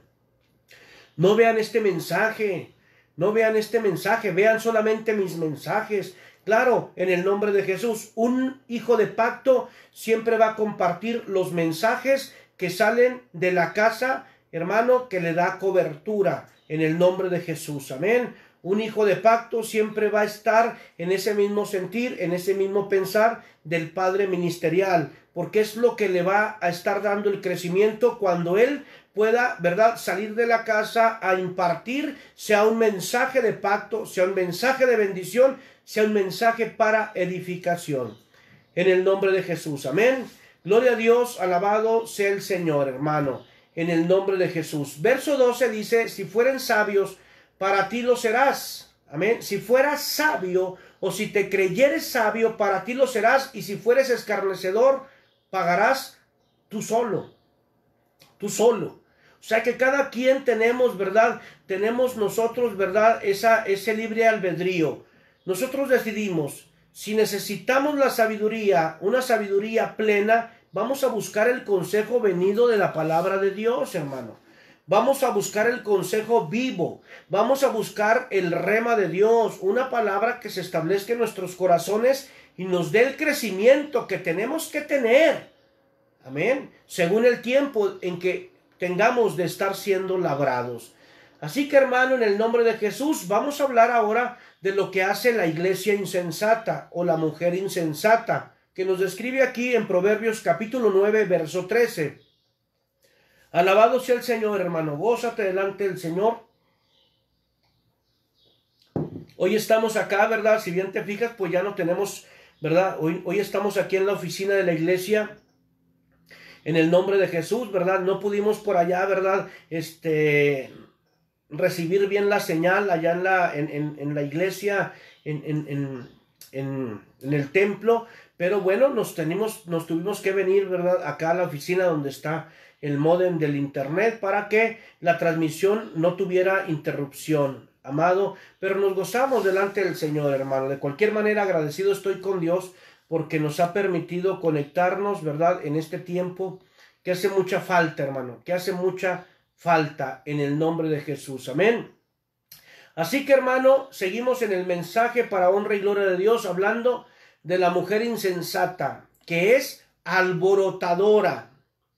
no vean este mensaje, vean solamente mis mensajes. Claro, en el nombre de Jesús, un hijo de pacto siempre va a compartir los mensajes que salen de la casa, hermano, que le da cobertura, en el nombre de Jesús. Amén. Un hijo de pacto siempre va a estar en ese mismo sentir, en ese mismo pensar del padre ministerial, porque es lo que le va a estar dando el crecimiento cuando él pueda, ¿verdad?, salir de la casa a impartir, sea un mensaje de pacto, sea un mensaje de bendición, sea un mensaje para edificación. En el nombre de Jesús. Amén. Gloria a Dios, alabado sea el Señor, hermano. En el nombre de Jesús. Verso 12 dice, si fueren sabios, para ti lo serás. Amén. Si fueras sabio o si te creyeres sabio, para ti lo serás. Y si fueres escarnecedor, pagarás tú solo. Tú solo. O sea que cada quien tenemos, ¿verdad? Tenemos nosotros, ¿verdad?, ese libre albedrío. Nosotros decidimos, si necesitamos la sabiduría, una sabiduría plena, vamos a buscar el consejo venido de la palabra de Dios, hermano. Vamos a buscar el consejo vivo. Vamos a buscar el rema de Dios, una palabra que se establezca en nuestros corazones y nos dé el crecimiento que tenemos que tener. Amén. Según el tiempo en que tengamos de estar siendo labrados. Así que, hermano, en el nombre de Jesús, vamos a hablar ahora de lo que hace la iglesia insensata o la mujer insensata, que nos describe aquí en Proverbios capítulo 9, verso 13. Alabado sea el Señor, hermano. Gózate delante del Señor. Hoy estamos acá, ¿verdad? Si bien te fijas, pues ya no tenemos, ¿verdad? Hoy estamos aquí en la oficina de la iglesia, en el nombre de Jesús, ¿verdad? No pudimos por allá, ¿verdad? Recibir bien la señal allá en la iglesia, en el templo, pero bueno, nos tuvimos que venir, ¿verdad? Acá a la oficina donde está el módem del internet para que la transmisión no tuviera interrupción, amado, pero nos gozamos delante del Señor, hermano. De cualquier manera, agradecido estoy con Dios porque nos ha permitido conectarnos, ¿verdad? En este tiempo que hace mucha falta, hermano, que hace mucha falta en el nombre de Jesús. Amén. Así que, hermano, seguimos en el mensaje para honra y gloria de Dios, hablando de la mujer insensata, que es alborotadora,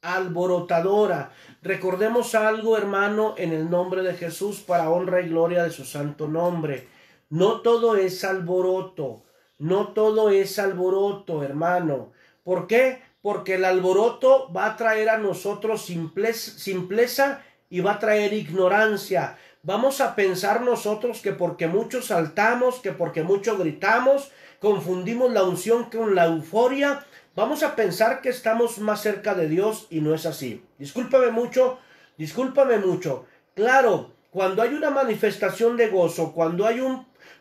alborotadora. Recordemos algo, hermano, en el nombre de Jesús, para honra y gloria de su santo nombre. No todo es alboroto, no todo es alboroto, hermano. ¿Por qué? Porque el alboroto va a traer a nosotros simpleza y va a traer ignorancia. Vamos a pensar nosotros que porque mucho saltamos, que porque mucho gritamos, confundimos la unción con la euforia, vamos a pensar que estamos más cerca de Dios y no es así. Discúlpame mucho. Claro, cuando hay una manifestación de gozo, cuando hay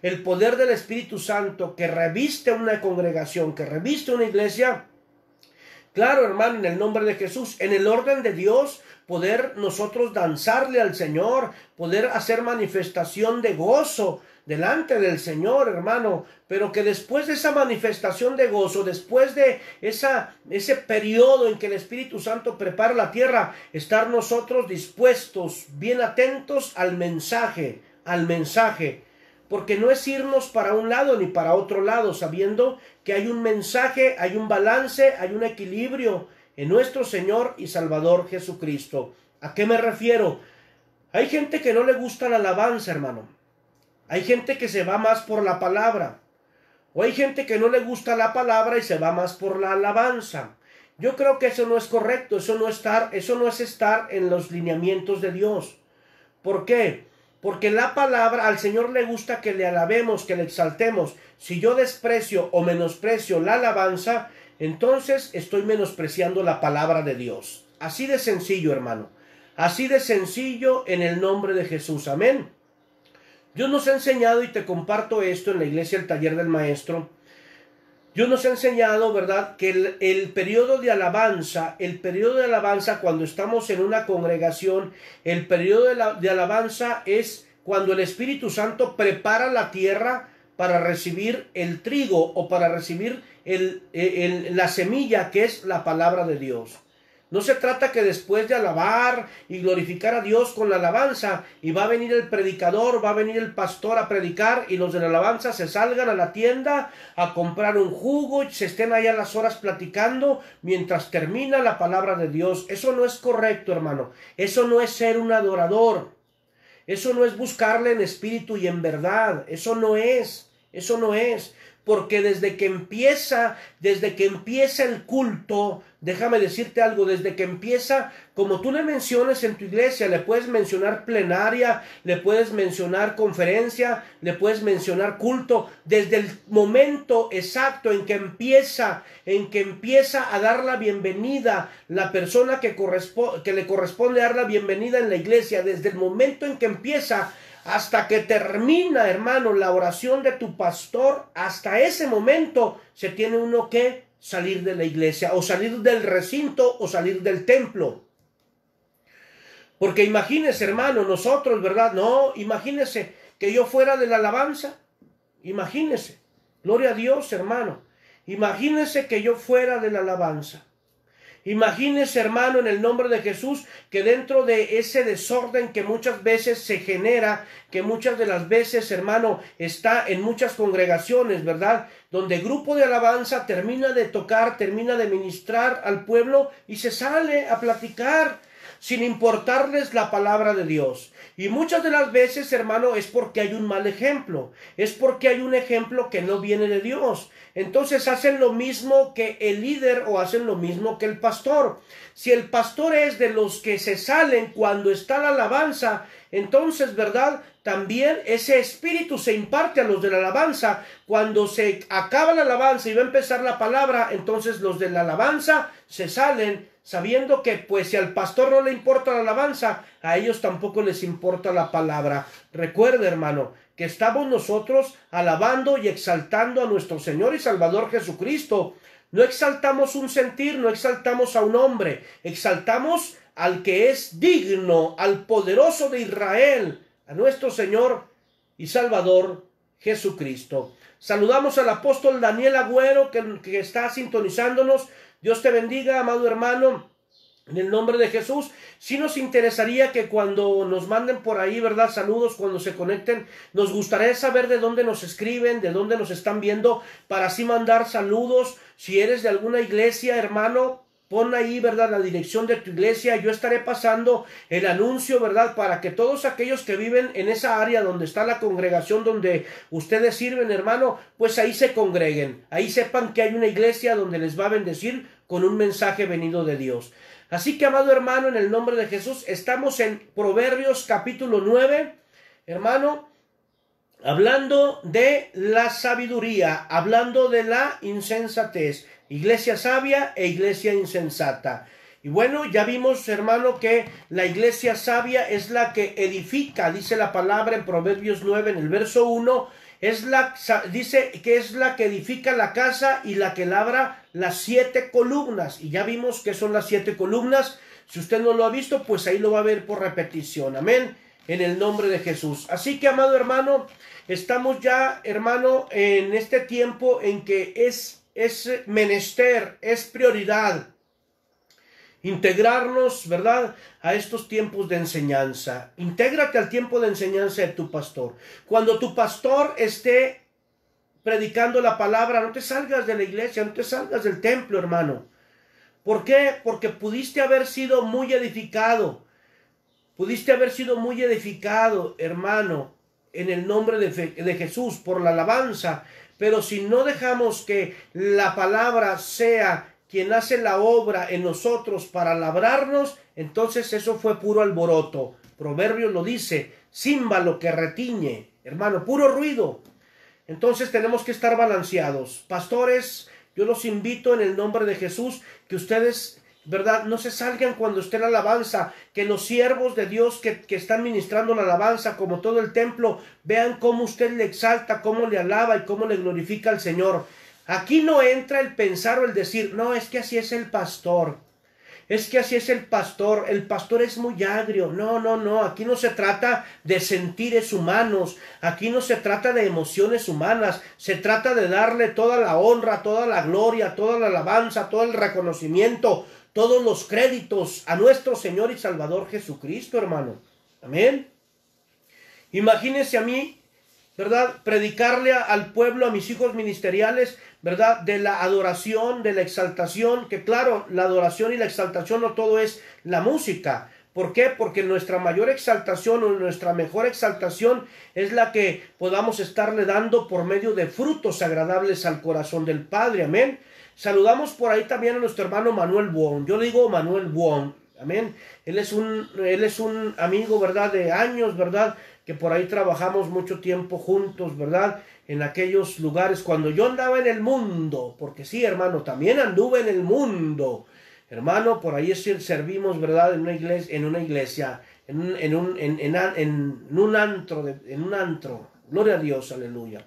el poder del Espíritu Santo que reviste una congregación, que reviste una iglesia, claro, hermano, en el nombre de Jesús, en el orden de Dios, poder nosotros danzarle al Señor, poder hacer manifestación de gozo delante del Señor, hermano, pero que después de esa manifestación de gozo, después de ese periodo en que el Espíritu Santo prepara la tierra, estar nosotros dispuestos, bien atentos al mensaje, porque no es irnos para un lado ni para otro lado, sabiendo que hay un mensaje, hay un balance, hay un equilibrio en nuestro Señor y Salvador Jesucristo. ¿A qué me refiero? Hay gente que no le gusta la alabanza, hermano. Hay gente que se va más por la palabra. O hay gente que no le gusta la palabra y se va más por la alabanza. Yo creo que eso no es correcto, eso no es estar en los lineamientos de Dios. ¿Por qué? Porque la palabra, al Señor le gusta que le alabemos, que le exaltemos. Si yo desprecio o menosprecio la alabanza, entonces estoy menospreciando la palabra de Dios. Así de sencillo, hermano. Así de sencillo en el nombre de Jesús. Amén. Dios nos ha enseñado, y te comparto esto en la iglesia, el taller del maestro. Dios nos ha enseñado, ¿verdad?, que el periodo de alabanza, cuando estamos en una congregación, el periodo de alabanza es cuando el Espíritu Santo prepara la tierra para recibir el trigo o para recibir la semilla que es la palabra de Dios. No se trata que después de alabar y glorificar a Dios con la alabanza, y va a venir el predicador, va a venir el pastor a predicar, y los de la alabanza se salgan a la tienda a comprar un jugo y se estén allá las horas platicando mientras termina la palabra de Dios. Eso no es correcto, hermano. Eso no es ser un adorador. Eso no es buscarle en espíritu y en verdad. Eso no es. Porque desde que empieza el culto, déjame decirte algo, desde que empieza, como tú le menciones en tu iglesia, le puedes mencionar plenaria, le puedes mencionar conferencia, le puedes mencionar culto, desde el momento exacto en que empieza a dar la bienvenida, la persona que le corresponde dar la bienvenida en la iglesia, desde el momento en que empieza hasta que termina, hermano, la oración de tu pastor, hasta ese momento se tiene uno que salir de la iglesia, o salir del recinto, o salir del templo. Porque imagínese, hermano, nosotros, ¿verdad? No, imagínese que yo fuera de la alabanza. Imagínese. Gloria a Dios, hermano. Imagínese que yo fuera de la alabanza. Imagínese, hermano, en el nombre de Jesús, que dentro de ese desorden que muchas veces se genera, que muchas de las veces, hermano, está en muchas congregaciones, ¿verdad?, donde el grupo de alabanza termina de tocar, termina de ministrar al pueblo y se sale a platicar. sin importarles la palabra de Dios. Y muchas de las veces, hermano, es porque hay un mal ejemplo, es porque hay un ejemplo que no viene de Dios. Entonces hacen lo mismo que el líder o hacen lo mismo que el pastor. Si el pastor es de los que se salen cuando está la alabanza, entonces, ¿verdad? También ese espíritu se imparte a los de la alabanza. Cuando se acaba la alabanza y va a empezar la palabra, entonces los de la alabanza se salen, sabiendo que pues si al pastor no le importa la alabanza, a ellos tampoco les importa la palabra. Recuerde, hermano, que estamos nosotros alabando y exaltando a nuestro Señor y Salvador Jesucristo. No exaltamos un sentir, no exaltamos a un hombre, exaltamos al que es digno, al poderoso de Israel, a nuestro Señor y Salvador Jesucristo. Saludamos al apóstol Daniel Agüero que está sintonizándonos. Dios te bendiga, amado hermano, en el nombre de Jesús. Sí nos interesaría que cuando nos manden por ahí, ¿verdad? Saludos cuando se conecten. Nos gustaría saber de dónde nos escriben, de dónde nos están viendo, para así mandar saludos. Si eres de alguna iglesia, hermano, pon ahí, ¿verdad?, la dirección de tu iglesia. Yo estaré pasando el anuncio, ¿verdad?, para que todos aquellos que viven en esa área donde está la congregación donde ustedes sirven, hermano, pues ahí se congreguen. Ahí sepan que hay una iglesia donde les va a bendecir con un mensaje venido de Dios. Así que, amado hermano, en el nombre de Jesús, estamos en Proverbios capítulo 9, hermano, hablando de la sabiduría, hablando de la insensatez. Iglesia sabia e iglesia insensata. Y bueno, ya vimos, hermano, que la iglesia sabia es la que edifica, dice la palabra en Proverbios 9, en el verso 1, dice que es la que edifica la casa y la que labra las 7 columnas. Y ya vimos que son las 7 columnas. Si usted no lo ha visto, pues ahí lo va a ver por repetición. Amén. En el nombre de Jesús. Así que, amado hermano, estamos ya, hermano, en este tiempo en que es menester, es prioridad integrarnos, ¿verdad?, a estos tiempos de enseñanza. Intégrate al tiempo de enseñanza de tu pastor. Cuando tu pastor esté predicando la palabra, no te salgas de la iglesia, no te salgas del templo, hermano. ¿Por qué? Porque pudiste haber sido muy edificado. Pudiste haber sido muy edificado, hermano, en el nombre de Jesús, por la alabanza. Pero si no dejamos que la palabra sea quien hace la obra en nosotros para labrarnos, entonces eso fue puro alboroto. Proverbios lo dice, címbalo que retiñe, hermano, puro ruido. Entonces tenemos que estar balanceados. Pastores, yo los invito en el nombre de Jesús que ustedes, ¿verdad?, no se salgan cuando esté la alabanza, que los siervos de Dios que están ministrando la alabanza, como todo el templo, vean cómo usted le exalta, cómo le alaba y cómo le glorifica al Señor. Aquí no entra el pensar o el decir, no, es que así es el pastor, es que así es el pastor es muy agrio. No, no, no, aquí no se trata de sentires humanos, aquí no se trata de emociones humanas, se trata de darle toda la honra, toda la gloria, toda la alabanza, todo el reconocimiento, todos los créditos a nuestro Señor y Salvador Jesucristo, hermano. Amén. Imagínense a mí, ¿verdad?, predicarle al pueblo, a mis hijos ministeriales, ¿verdad?, de la adoración, de la exaltación, que claro, la adoración y la exaltación no todo es la música. ¿Por qué? Porque nuestra mayor exaltación o nuestra mejor exaltación es la que podamos estarle dando por medio de frutos agradables al corazón del Padre. Amén. Saludamos por ahí también a nuestro hermano Manuel Buon. Yo le digo Manuel Buon. Amén. Él es un amigo, ¿verdad?, de años, ¿verdad?, que por ahí trabajamos mucho tiempo juntos, ¿verdad?, en aquellos lugares cuando yo andaba en el mundo, porque sí, hermano, también anduve en el mundo, hermano, por ahí servimos, ¿verdad?, en una iglesia, en un antro, gloria a Dios, aleluya.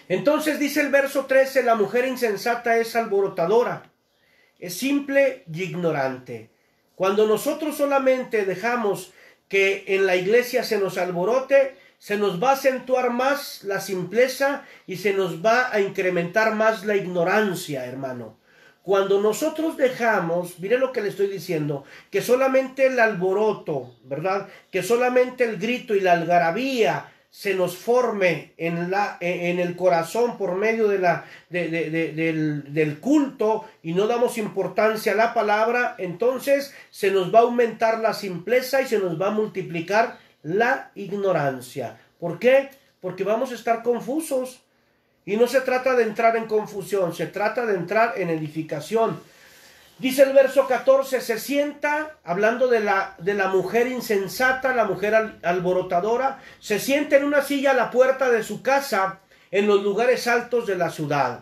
Entonces dice el verso 13, la mujer insensata es alborotadora, es simple y ignorante. Cuando nosotros solamente dejamos que en la iglesia se nos alborote, se nos va a acentuar más la simpleza y se nos va a incrementar más la ignorancia, hermano. Cuando nosotros dejamos, mire lo que le estoy diciendo, que solamente el alboroto, ¿verdad?, que solamente el grito y la algarabía se nos forme en el corazón por medio del culto y no damos importancia a la palabra, entonces se nos va a aumentar la simpleza y se nos va a multiplicar la ignorancia. ¿Por qué? Porque vamos a estar confusos. Y no se trata de entrar en confusión, se trata de entrar en edificación. Dice el verso 14, se sienta, hablando de la mujer insensata, la mujer alborotadora, se sienta en una silla a la puerta de su casa, en los lugares altos de la ciudad,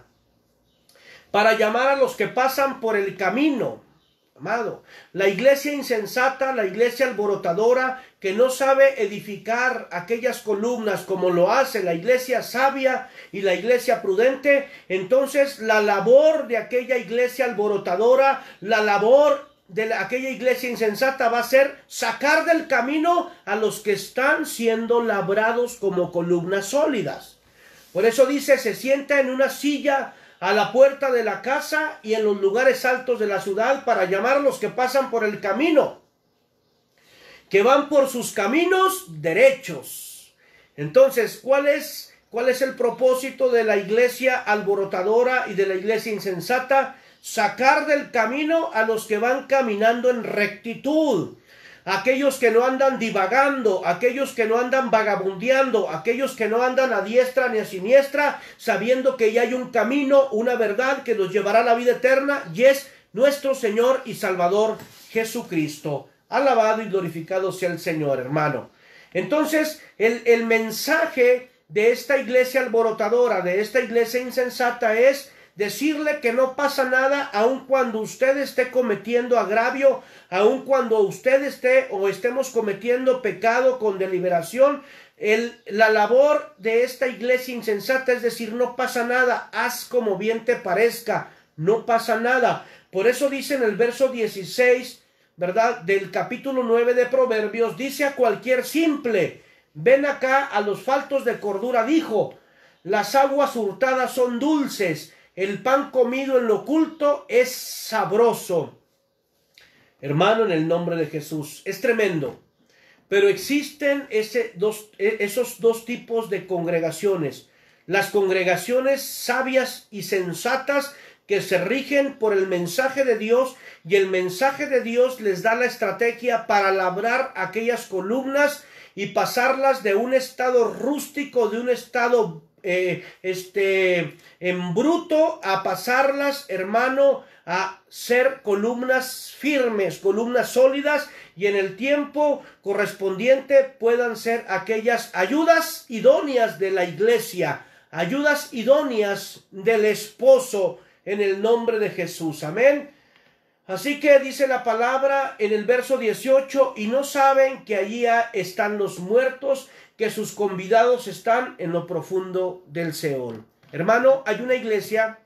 para llamar a los que pasan por el camino. Amado, la iglesia insensata, la iglesia alborotadora, que no sabe edificar aquellas columnas como lo hace la iglesia sabia y la iglesia prudente, entonces la labor de aquella iglesia alborotadora, la labor de aquella iglesia insensata va a ser sacar del camino a los que están siendo labrados como columnas sólidas. Por eso dice, se sienta en una silla a la puerta de la casa y en los lugares altos de la ciudad para llamar a los que pasan por el camino, que van por sus caminos derechos. Entonces, ¿cuál es el propósito de la iglesia alborotadora y de la iglesia insensata? Sacar del camino a los que van caminando en rectitud, aquellos que no andan divagando, aquellos que no andan vagabundeando, aquellos que no andan a diestra ni a siniestra, sabiendo que ya hay un camino, una verdad que los llevará a la vida eterna, y es nuestro Señor y Salvador Jesucristo. Alabado y glorificado sea el Señor, hermano. Entonces, el mensaje de esta iglesia alborotadora, de esta iglesia insensata, es decirle que no pasa nada, aun cuando usted esté cometiendo agravio, aun cuando usted esté o estemos cometiendo pecado con deliberación. La labor de esta iglesia insensata es decir, no pasa nada, haz como bien te parezca, no pasa nada. Por eso dice en el verso 16, ¿verdad?, del capítulo 9 de Proverbios, dice a cualquier simple, ven acá, a los faltos de cordura dijo, las aguas hurtadas son dulces, el pan comido en lo oculto es sabroso. Hermano, en el nombre de Jesús, es tremendo. Pero existen esos dos tipos de congregaciones. Las congregaciones sabias y sensatas que se rigen por el mensaje de Dios, y el mensaje de Dios les da la estrategia para labrar aquellas columnas y pasarlas de un estado rústico, de un estado en bruto, a pasarlas, hermano, a ser columnas firmes, columnas sólidas, y en el tiempo correspondiente puedan ser aquellas ayudas idóneas de la iglesia, ayudas idóneas del esposo, en el nombre de Jesús. Amén. Así que dice la palabra en el verso 18, y no saben que allí están los muertos, que sus convidados están en lo profundo del Seol. Hermano, hay una iglesia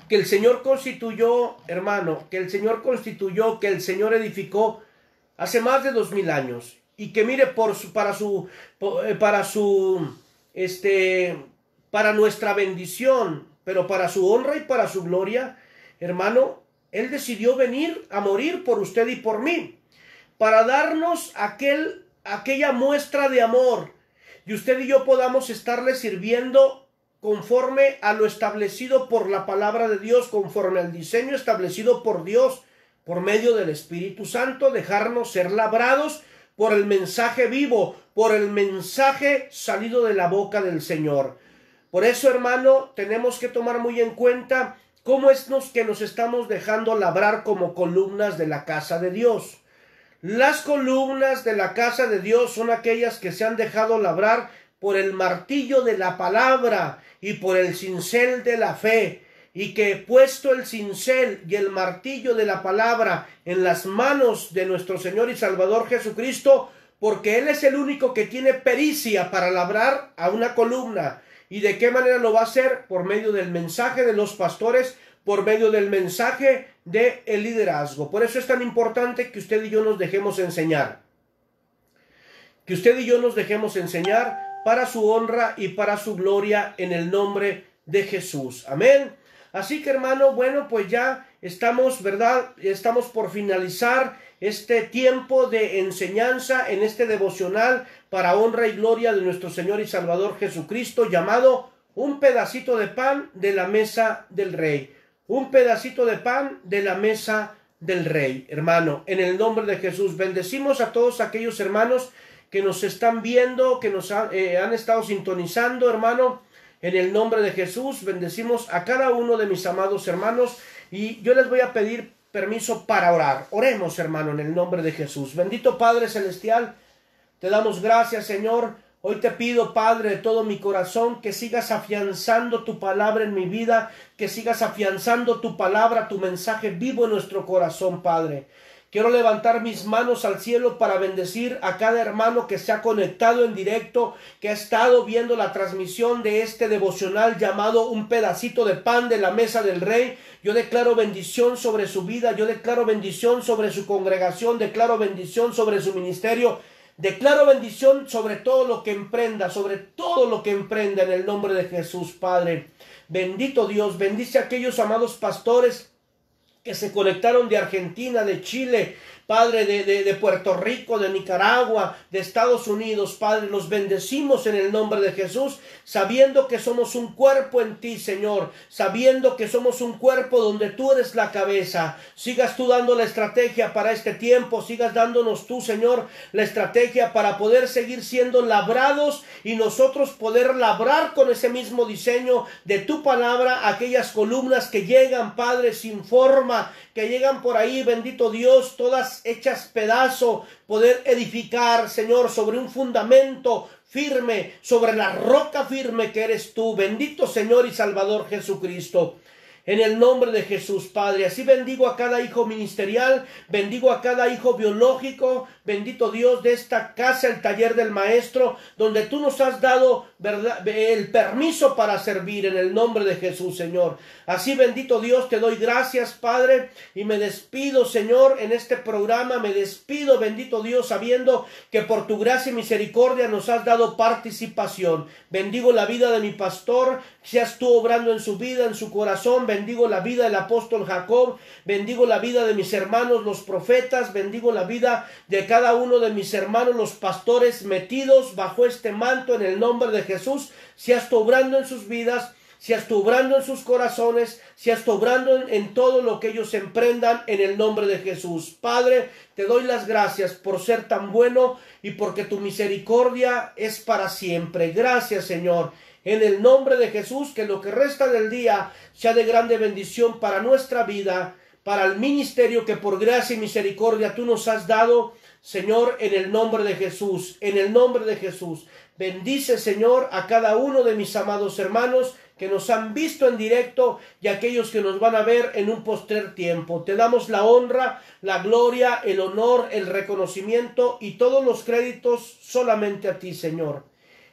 que el Señor constituyó, hermano, que el Señor constituyó, que el Señor edificó hace más de 2000 años. Y que mire, para nuestra bendición, pero para su honra y para su gloria, hermano, Él decidió venir a morir por usted y por mí, para darnos aquella muestra de amor, y usted y yo podamos estarle sirviendo conforme a lo establecido por la palabra de Dios, conforme al diseño establecido por Dios, por medio del Espíritu Santo, dejarnos ser labrados por el mensaje vivo, por el mensaje salido de la boca del Señor. Por eso, hermano, tenemos que tomar muy en cuenta cómo es que nos estamos dejando labrar como columnas de la casa de Dios. Las columnas de la casa de Dios son aquellas que se han dejado labrar por el martillo de la palabra y por el cincel de la fe, y que puesto el cincel y el martillo de la palabra en las manos de nuestro Señor y Salvador Jesucristo, porque Él es el único que tiene pericia para labrar a una columna. ¿Y de qué manera lo va a hacer? Por medio del mensaje de los pastores, por medio del mensaje del liderazgo. Por eso es tan importante que usted y yo nos dejemos enseñar. Que usted y yo nos dejemos enseñar para su honra y para su gloria, en el nombre de Jesús. Amén. Así que, hermano, bueno, pues ya estamos, ¿verdad? Estamos por finalizar este tiempo de enseñanza en este devocional para honra y gloria de nuestro Señor y Salvador Jesucristo, llamado Un pedacito de pan de la mesa del Rey. Un pedacito de pan de la mesa del Rey, hermano, en el nombre de Jesús. Bendecimos a todos aquellos hermanos que nos están viendo, que nos han estado sintonizando, hermano, en el nombre de Jesús. Bendecimos a cada uno de mis amados hermanos y yo les voy a pedir permiso para orar. Oremos, hermano, en el nombre de Jesús. Bendito Padre Celestial, te damos gracias, Señor. Hoy te pido, Padre, de todo mi corazón, que sigas afianzando tu palabra en mi vida, que sigas afianzando tu palabra, tu mensaje vivo en nuestro corazón, Padre. Quiero levantar mis manos al cielo para bendecir a cada hermano que se ha conectado en directo, que ha estado viendo la transmisión de este devocional llamado Un pedacito de pan de la mesa del Rey. Yo declaro bendición sobre su vida, yo declaro bendición sobre su congregación, declaro bendición sobre su ministerio. Declaro bendición sobre todo lo que emprenda, sobre todo lo que emprenda en el nombre de Jesús, Padre. Bendito Dios, bendice a aquellos amados pastores que se conectaron de Argentina, de Chile, Padre, de Puerto Rico, de Nicaragua, de Estados Unidos, Padre. Los bendecimos en el nombre de Jesús, sabiendo que somos un cuerpo en ti, Señor, sabiendo que somos un cuerpo donde tú eres la cabeza. Sigas tú dando la estrategia para este tiempo, sigas dándonos tú, Señor, la estrategia para poder seguir siendo labrados y nosotros poder labrar con ese mismo diseño de tu palabra aquellas columnas que llegan, Padre, sin forma, que llegan por ahí, bendito Dios, todas hechas pedazo, poder edificar, Señor, sobre un fundamento firme, sobre la roca firme que eres tú, bendito Señor y Salvador Jesucristo. En el nombre de Jesús, Padre, así bendigo a cada hijo ministerial, bendigo a cada hijo biológico, bendito Dios de esta casa, el taller del maestro, donde tú nos has dado, ¿verdad?, el permiso para servir en el nombre de Jesús, Señor. Así, bendito Dios, te doy gracias, Padre, y me despido, Señor, en este programa, me despido, bendito Dios, sabiendo que por tu gracia y misericordia nos has dado participación. Bendigo la vida de mi pastor, seas tú obrando en su vida, en su corazón. Bendigo la vida del apóstol Jacob, bendigo la vida de mis hermanos los profetas, bendigo la vida de cada uno de mis hermanos los pastores metidos bajo este manto en el nombre de Jesús. Seas tú obrando en sus vidas, seas tú obrando en sus corazones, seas tú obrando en todo lo que ellos emprendan en el nombre de Jesús. Padre, te doy las gracias por ser tan bueno y porque tu misericordia es para siempre. Gracias, Señor. En el nombre de Jesús, que lo que resta del día sea de grande bendición para nuestra vida, para el ministerio que por gracia y misericordia tú nos has dado, Señor, en el nombre de Jesús, en el nombre de Jesús. Bendice, Señor, a cada uno de mis amados hermanos que nos han visto en directo y a aquellos que nos van a ver en un postrer tiempo. Te damos la honra, la gloria, el honor, el reconocimiento y todos los créditos solamente a ti, Señor.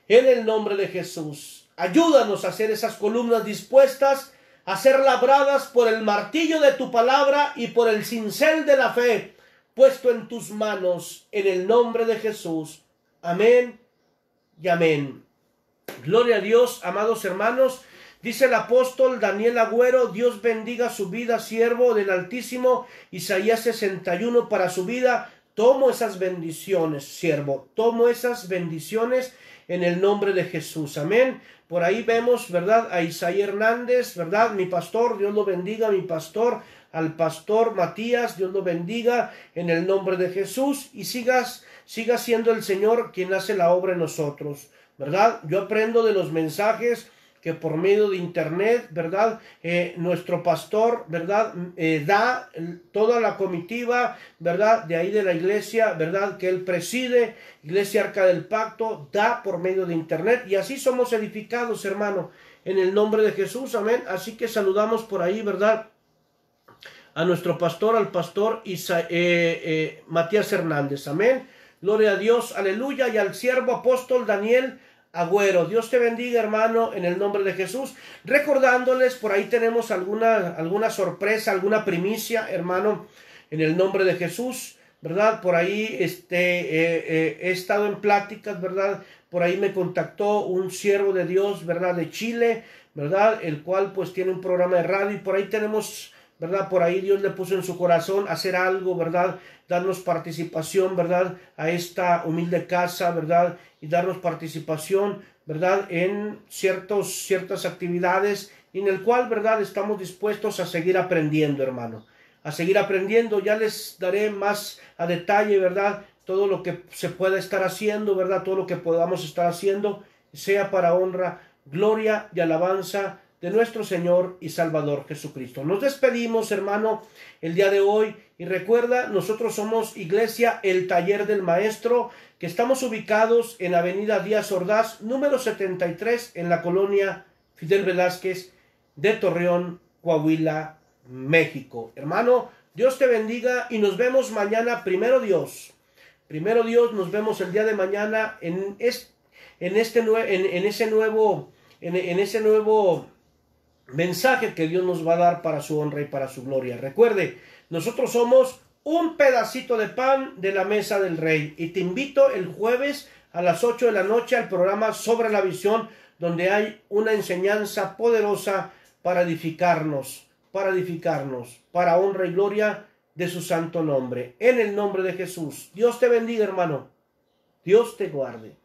En el nombre de Jesús. Ayúdanos a hacer esas columnas dispuestas a ser labradas por el martillo de tu palabra y por el cincel de la fe puesto en tus manos, en el nombre de Jesús. Amén y amén. Gloria a Dios, amados hermanos. Dice el apóstol Daniel Agüero: Dios bendiga su vida, siervo del Altísimo. Isaías 61 para su vida. Tomo esas bendiciones, siervo. Tomo esas bendiciones en el nombre de Jesús. Amén. Por ahí vemos, ¿verdad?, a Isaí Hernández, ¿verdad?, mi pastor. Dios lo bendiga, mi pastor. Al pastor Matías, Dios lo bendiga en el nombre de Jesús. Y siga siendo el Señor quien hace la obra en nosotros, ¿verdad? Yo aprendo de los mensajes que por medio de internet, ¿verdad?, nuestro pastor, ¿verdad?, da toda la comitiva, ¿verdad?, de ahí de la iglesia, ¿verdad?, que él preside, Iglesia Arca del Pacto, da por medio de internet, y así somos edificados, hermano, en el nombre de Jesús, amén. Así que saludamos por ahí, ¿verdad?, a nuestro pastor, al pastor Matías Hernández, amén. Gloria a Dios, aleluya, y al siervo apóstol Daniel Agüero. Dios te bendiga, hermano, en el nombre de Jesús. Recordándoles, por ahí tenemos alguna sorpresa, alguna primicia, hermano, en el nombre de Jesús, ¿verdad? Por ahí he estado en pláticas, ¿verdad? Por ahí me contactó un siervo de Dios, ¿verdad?, de Chile, ¿verdad?, el cual pues tiene un programa de radio, y por ahí tenemos ¿verdad? Por ahí Dios le puso en su corazón hacer algo, ¿verdad? Darnos participación, ¿verdad? A esta humilde casa, ¿verdad? Y darnos participación, ¿verdad? En ciertas actividades en el cual, ¿verdad? Estamos dispuestos a seguir aprendiendo, hermano. A seguir aprendiendo. Ya les daré más a detalle, ¿verdad? Todo lo que se pueda estar haciendo, ¿verdad? Todo lo que podamos estar haciendo, sea para honra, gloria y alabanza de nuestro Señor y Salvador Jesucristo. Nos despedimos, hermano, el día de hoy, y recuerda, nosotros somos Iglesia El Taller del Maestro, que estamos ubicados en Avenida Díaz Ordaz, número 73, en la colonia Fidel Velázquez de Torreón, Coahuila, México. Hermano, Dios te bendiga y nos vemos mañana, primero Dios. Primero Dios, nos vemos el día de mañana en ese nuevo mensaje que Dios nos va a dar para su honra y para su gloria. Recuerde, nosotros somos un pedacito de pan de la mesa del Rey, y te invito el jueves a las 8 de la noche al programa Sobre la Visión, donde hay una enseñanza poderosa para edificarnos, para honra y gloria de su santo nombre. En el nombre de Jesús. Dios te bendiga, hermano. Dios te guarde.